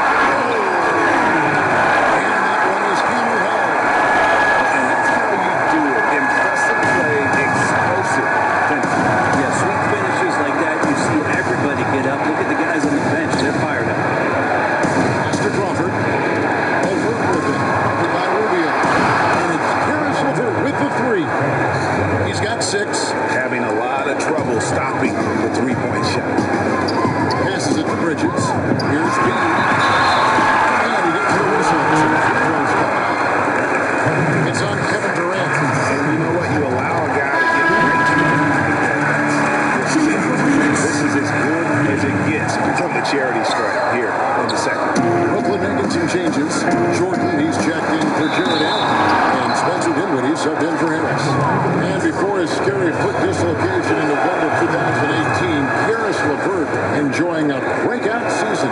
And that one is hammered home. And that's how you do it. Impressive play, explosive finish. Yeah, sweet finishes like that, you see everybody get up. Look at the guys on the bench. They're fired up. Pass to Crawford. Over with it. Covered by Rubio. And it's Harris with the three. He's got 6. Having a lot of trouble stopping the three-point shot. Passes it to Bridges. Here's Bean. And he gets the whistle. 2 free throws coming up. It's on Kevin Durant. And you know what? You allow a guy to get ready to this is as good as it gets from the charity stripe here in the second. Brooklyn making some changes. Jordan, he's checked in for Jared Allen. And Spencer Dinwiddie subbed in for Harris. And before his scary foot dislocation in November 2018, Karis LeVert enjoying a breakout season.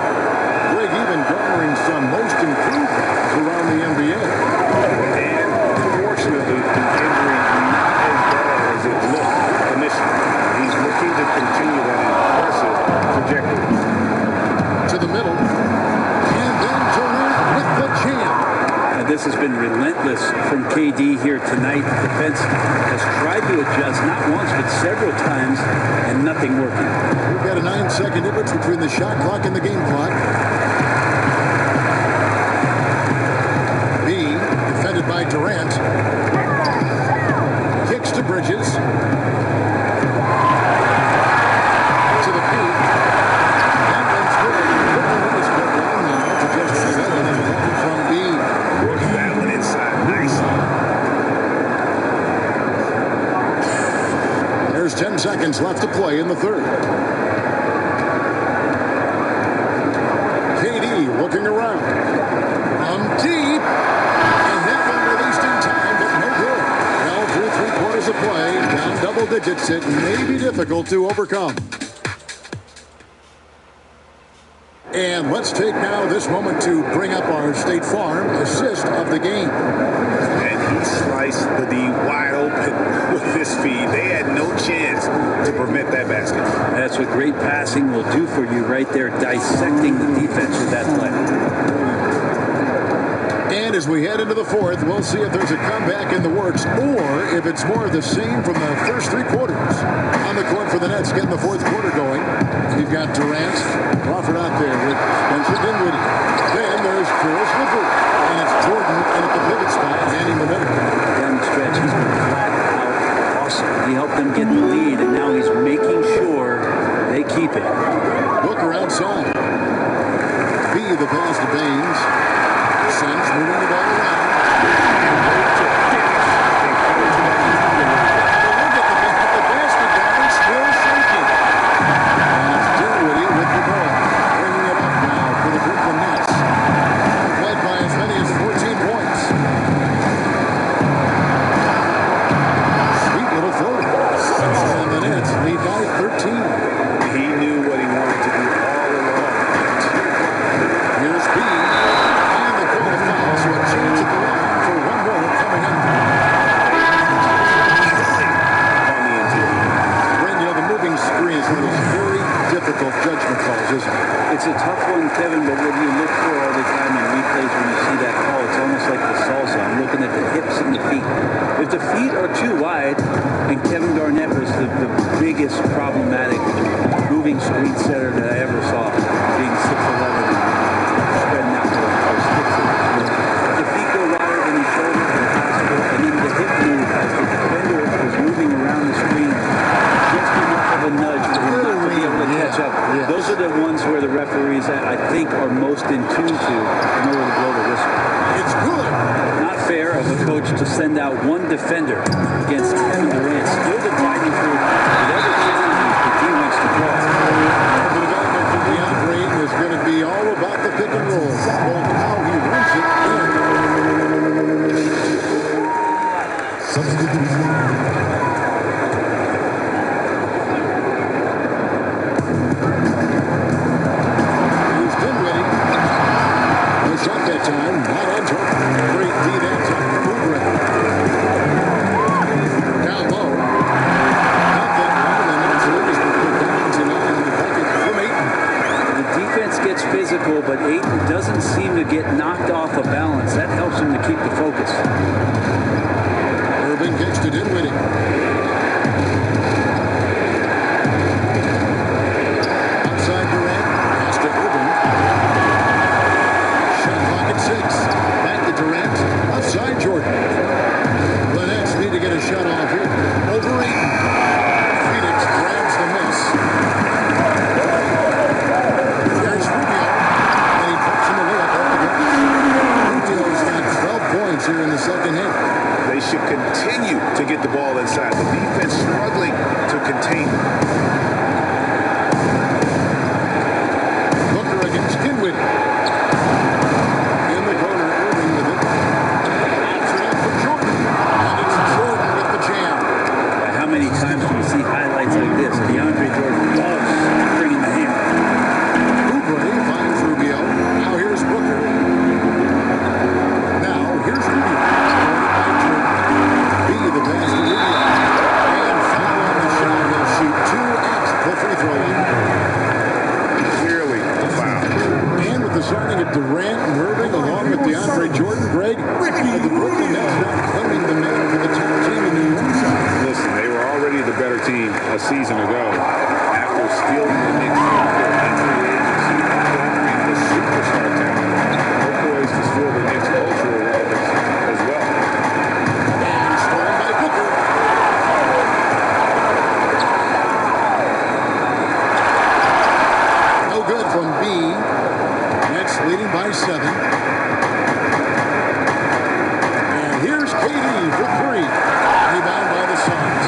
Greg even garnering some most improved vibes around the NBA. And unfortunately, the injury not as bad as it looked initially. He's looking to continue that impressive trajectory. To the middle. And then Durant with the jam. Now, this has been relentless from KD here tonight. The defense has tried to adjust not once but several times and nothing working. We've got a 9-second difference between the shot clock and the game clock. B, defended by Durant. Kicks to Bridges. To the paint. That one's good. Brooklyn is put down now to just 7 and from B. Works that one inside nicely. There's 10 seconds left to play in the third. KD looking around. Deep. And that one released in time, but no good. Now through 3 quarters of play, down double digits, it may be difficult to overcome. And let's take now this moment to bring up our State Farm assist of the game. And he sliced the D wide open with this feed. They had no chance to prevent that basket. That's what great passing will do for you right there, dissecting the defense with that play. And as we head into the fourth, we'll see if there's a comeback in the works or if it's more of the same from the first 3 quarters. On the court for the Nets, getting the fourth quarter going. You've got Durant, Crawford out there with Spencer Dinwiddie. Then there's Karis LeVert. And it's Jordan in at the pivot spot, handing the middle. Down the stretch, he's been flat out awesome. He helped them get the lead, and now he's making sure they keep it. Booker outside. B, the pass to Baines. Sims moving the ball around. The basket down, still shaking. And it's Dinwiddie with the ball. Bringing it up now for the Brooklyn Nets. a tough one, Kevin, but what you look for all the time in replays when you see that call, it's almost like the salsa. I'm looking at the hips and the feet. If the feet are too wide, and Kevin Garnett was the biggest problematic moving screen setter that I ever saw, being 6'11", spreading out those sticks. If the feet go wider than his shoulder, it's possible, and then the hip move as the defender is moving around the screen, just enough of a nudge for him not to be able to catch up. Yeah. Those are the ones where the referees, I think, are most in tune to know where to blow the whistle. It's good. Not fair of a coach to send out one defender against Kevin Durant, still dividing through whatever challenges that he wants to draw. The development for DeAndre Ayton is going to be all about the pick and roll. Both how he runs it Here's Dinwiddie. No shot that time. Not on target. Great D that time. Oubre. Down low. Nothing. And that's Lucas will put down to 9 in the bucket from Ayton. The defense gets physical, but Ayton doesn't seem to get knocked off of balance. That helps him to keep the focus. Irving kicks to Dinwiddie. Outside Durant. Pass to Irving. Shot clock at 6. Back to Durant. Outside Jordan. The Nets need to get a shot off here. Over Ayton. Phoenix grabs the miss. There's Rubio. And he puts him away up the glass. Rubio's got 12 points here in the second half. They should continue to get the ball inside. The defense struggling to contain them. Booker against Dinwiddie. In the corner, Irving with it. Pops it up for Jordan. And it's Jordan with the jam. How many times do we see highlights like this? DeAndre Jordan loves bringing the hammer. Oubre finds Rubio. Now here's Booker. Now here's Rubio. Be the pass to Rubio. And foul on the shot. He'll shoot 2 at the free throw line. Clearly a foul. And with the signing of Durant and Irving along with DeAndre Jordan, Greg, the Brooklyn Nets not claiming the man for the top team in the universe. Listen, they were already the better team a season ago. After stealing the Knicks from their entry agency and garnering the superstar talent, they're poised to steal the Knicks' cultural relevance as well. And scoring by Booker. No good from B. Nets leading by 7. And here's KD for 3. Rebound by the Suns.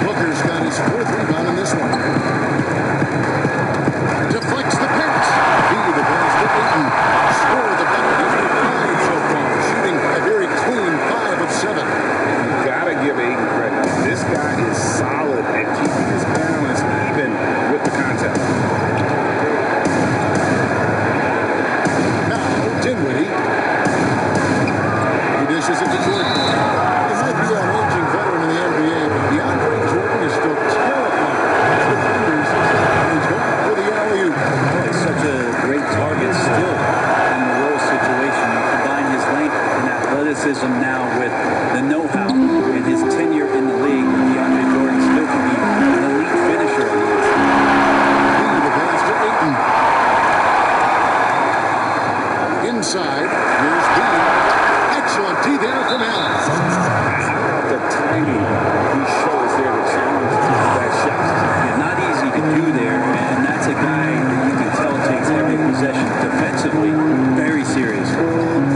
Booker's got his 4th rebound in this one. Deflects the pass. B the pass to Ayton. Score the bucket. He's got 5 so far. Shooting a very clean 5 of 7. You gotta give Ayton credit. This guy is solid at keeping his balance even with the contact. Now, Dinwiddie. He dishes it to Jordan. He might be an aging veteran in the NBA, but DeAndre Jordan is still terrifying. Defenders, and he's going for the alley-oop. He's such a great target still in the roll situation. You combine his length and athleticism now with the know-how and his tenure in the league. DeAndre Jordan still can be an elite finisher on the inside. The pass to Ayton. Inside, here's B. Excellent D there from Allen. The timing he shows there to challenge that shot. Yeah, not easy to do there, and that's a guy that you can tell takes every possession defensively very serious.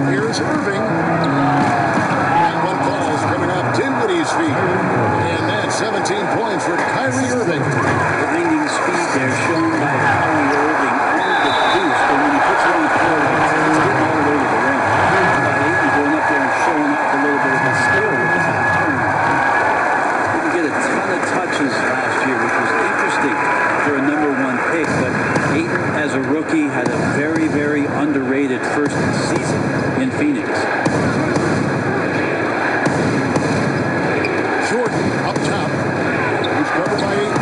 Here's Irving. And one call is coming up Dinwiddie's feet. And that's 17 points for Kyrie Irving. Blinding speed there shown by Kyrie Irving on the boost, but when he puts it on the floor, it's getting all the way to the rim. By Ayton going up there and showing off a little bit of his skill with his return. Didn't get a ton of touches last year, which was interesting for a #1 pick, but Ayton as a rookie had a very, very underrated first season in Phoenix. Jordan up top. He's covered by Ayton.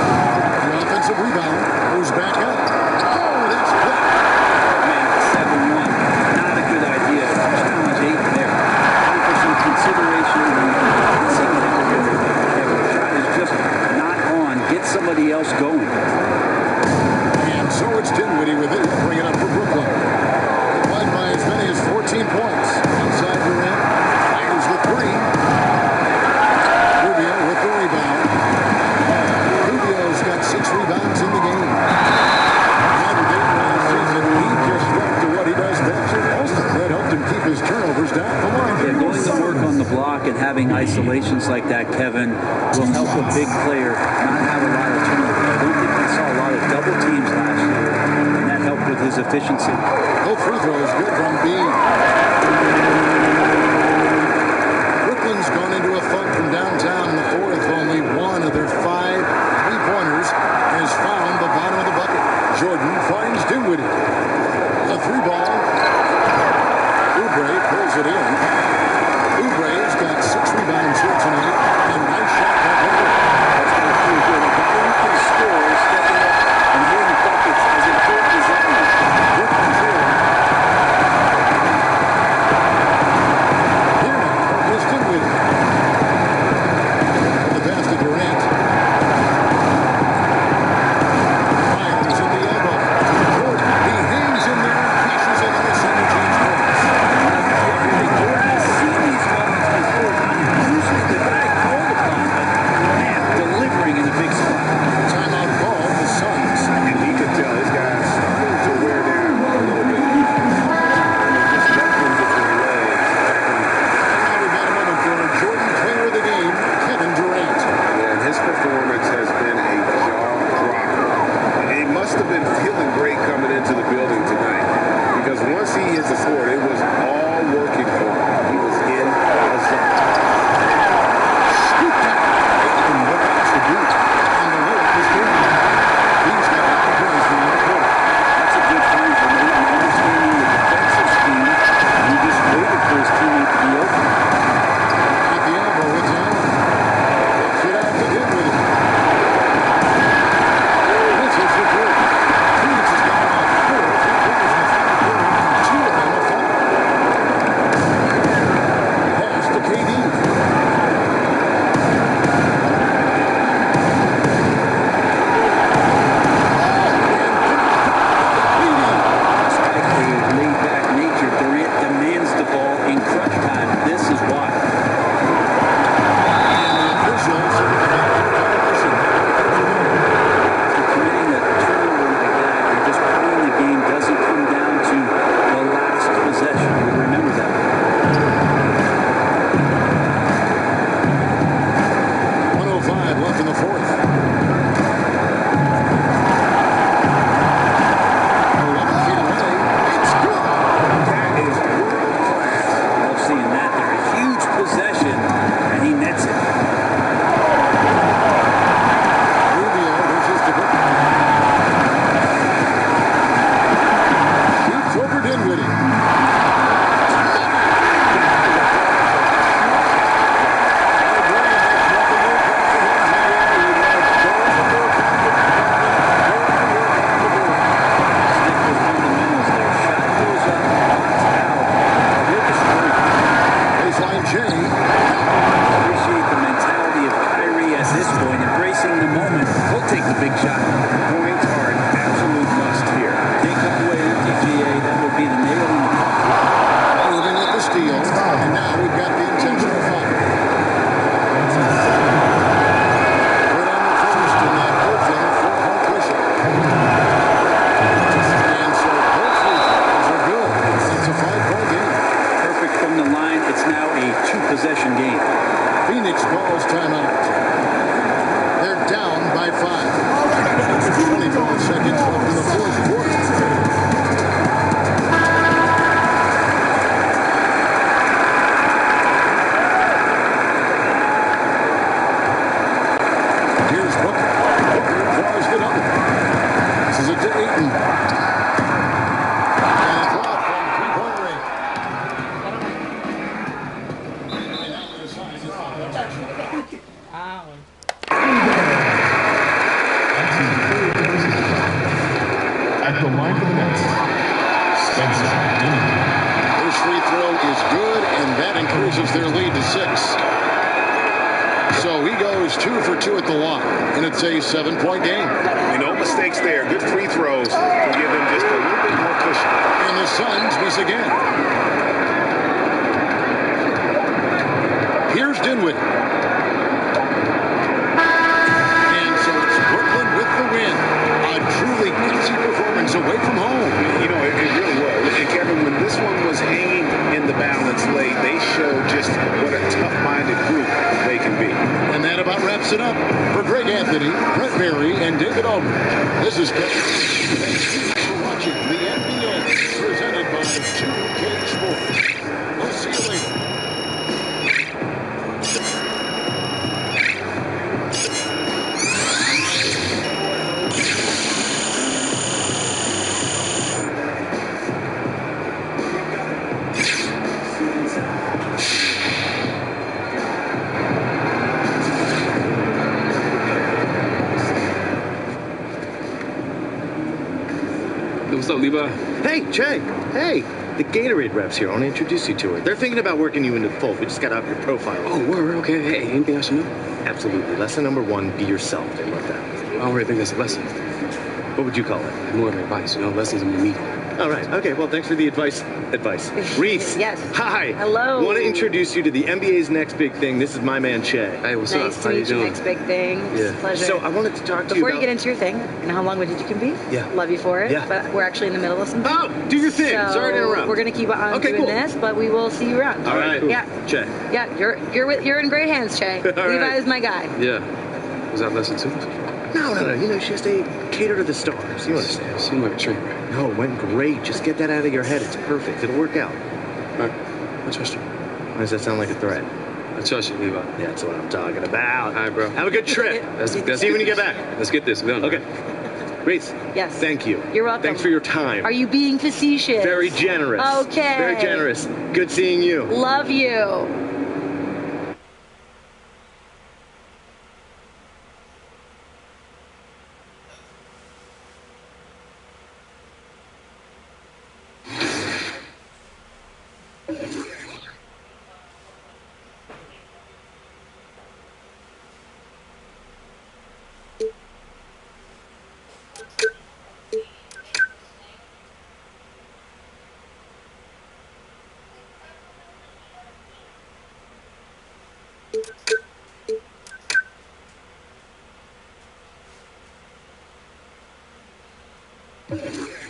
else going. And so it's Dinwiddie with it, bring it up for Brooklyn. Led by as many as 14 points. Inside Durant, fires the three. Rubio with the rebound. Rubio's got 6 rebounds in the game. He just stuck to what he does best. That helped him keep his turnovers down. Come on. Yeah, going to work on the block and having isolations like that, Kevin, will help a big player not have a lot of turnovers. I don't think we saw a lot of double teams last year, and that helped with his efficiency. Both free throws good from Bean. Brooklyn's gone into a funk from downtown in the fourth. Only one of their 5 3-pointers has found the bottom of the bucket. Jordan finds Dinwiddie. A 3-ball. Oubre pulls it in. Oubre's got 6 rebounds here tonight. And nice shot by Dinwiddie. That's going to feel good. A guy who can score, stepping up and hitting buckets as important as that one. Good control. Here now is Dinwiddie. The pass to Durant. Fires in the elbow. Jordan, he hangs in there and cashes in on the second change points. Jordan has seen these moments before. Usually the guy called upon, but man, delivering in a big spot. Timeout call, the Suns. And he could tell his guys starting to wear down a little bit. Just let them get their legs back on. Now we've got a moment for a Jordan player of the game, Kevin Durant. And his performance has been a jaw-dropper. He must have been feeling great coming into the building tonight, because once he hit the court, it was all working for him. He was in a zone. Scooped up. And what else to do? And the look is good. He's got opportunities from the court. That's a good find for me. Understanding the defensive scheme. He just waited for his teammate to be open. At the elbow, it's on. Get out to Dinwiddie. This is the good. Phoenix has got about 4 3-pointers in the final quarter, and 2 of them are foul. Pass to KD. Despite the laid-back nature, Durant demands the ball in crunch time. This is why. After committing a turnover like that, you're just playing the game doesn't come down to the last possession. You remember that. 1:05 left in the fourth. 11 feet away. It's good. That is world class. Love seeing that there. A huge possession, and he nets it. Rubio versus DeBrooke. Shoots over Dinwiddie. Stick with fundamentals there. Shot goes up, box out. Orchestrated. Baseline Jay. Appreciate the mentality of Kyrie at this point, embracing the moment. He'll take the big shot. Points are an absolute must here. Take up away MTGA. That would be the nail in the coffin. Irving with the steal. And now we've got the intentional foul. Right on the first in that Brooklyn 4-point cushion. And so both free throws are good. It's a 5-point game. Perfect from the line. It's now a 2-possession game. Phoenix calls timeout. They're down by 5. 25 seconds left in the fourth quarter. Here's Booker. Booker draws the double. This is it to Ayton. And a drop from three-point range. And that is signed foul. At the line for the Nets, Spencer Dinwiddie. His free throw is good, and that increases their lead to 6. So he goes 2 for 2 at the line, and it's a 7-point game. No mistakes there. Good free throws to give them just a little bit more cushion. And the Suns miss again. Here's Dinwiddie. And so it's Brooklyn with the win. A truly gutsy performance away from home. You know, it really was. And Kevin, when this one was hanging in the balance late, they showed just what a tough-minded group they can be. And that about wraps it up. For Greg Anthony, Brett Berry, and David Aldridge, this is Kevin. Thanks for watching the NBA, presented by 2K Sports. We'll see you later. What's up, Levi? Hey, Che. Hey, the Gatorade reps here. I want to introduce you to her. They're thinking about working you into the fold. We just got to up your profile. Oh, word, okay. Hey, anything I should know? Absolutely. Lesson number 1, be yourself. They love that. I don't really think that's a lesson. What would you call it? More of advice, lessons in the meeting. All right. Okay, well, thanks for the advice. Reese. Yes. Hi. Hello. I want to introduce you to the NBA's next big thing. This is my man, Che. Hey, what's Nice up? to How you meet you. doing? Next big thing. It's a pleasure. So I wanted to talk to Before you you about... get into your thing, and how long-winded you can be. Yeah. Love you for it. Yeah. But we're actually in the middle of something. Oh, do your thing. So Sorry to interrupt. We're gonna keep on Okay, doing cool. this, but we will see you around. All right. Yeah. Che. Yeah. You're in great hands, Che. Levi right. is my guy. Yeah. Was that lesson 2? No. You know, she has to cater to the stars. You understand? Seemed like a train wreck. No, it went great. Just get that out of your head. It's perfect. It'll work out. All right. I trust you. Does that sound like a threat? I trust you, Levi. Yeah, that's what I'm talking about. All right, bro. Have a good trip. See you when you get back. Let's get this done. Okay. Reese. Yes. Thank you. You're welcome. Thanks for your time. Are you being facetious? Very generous. Okay. Very generous. Good seeing you. Love you. Yeah.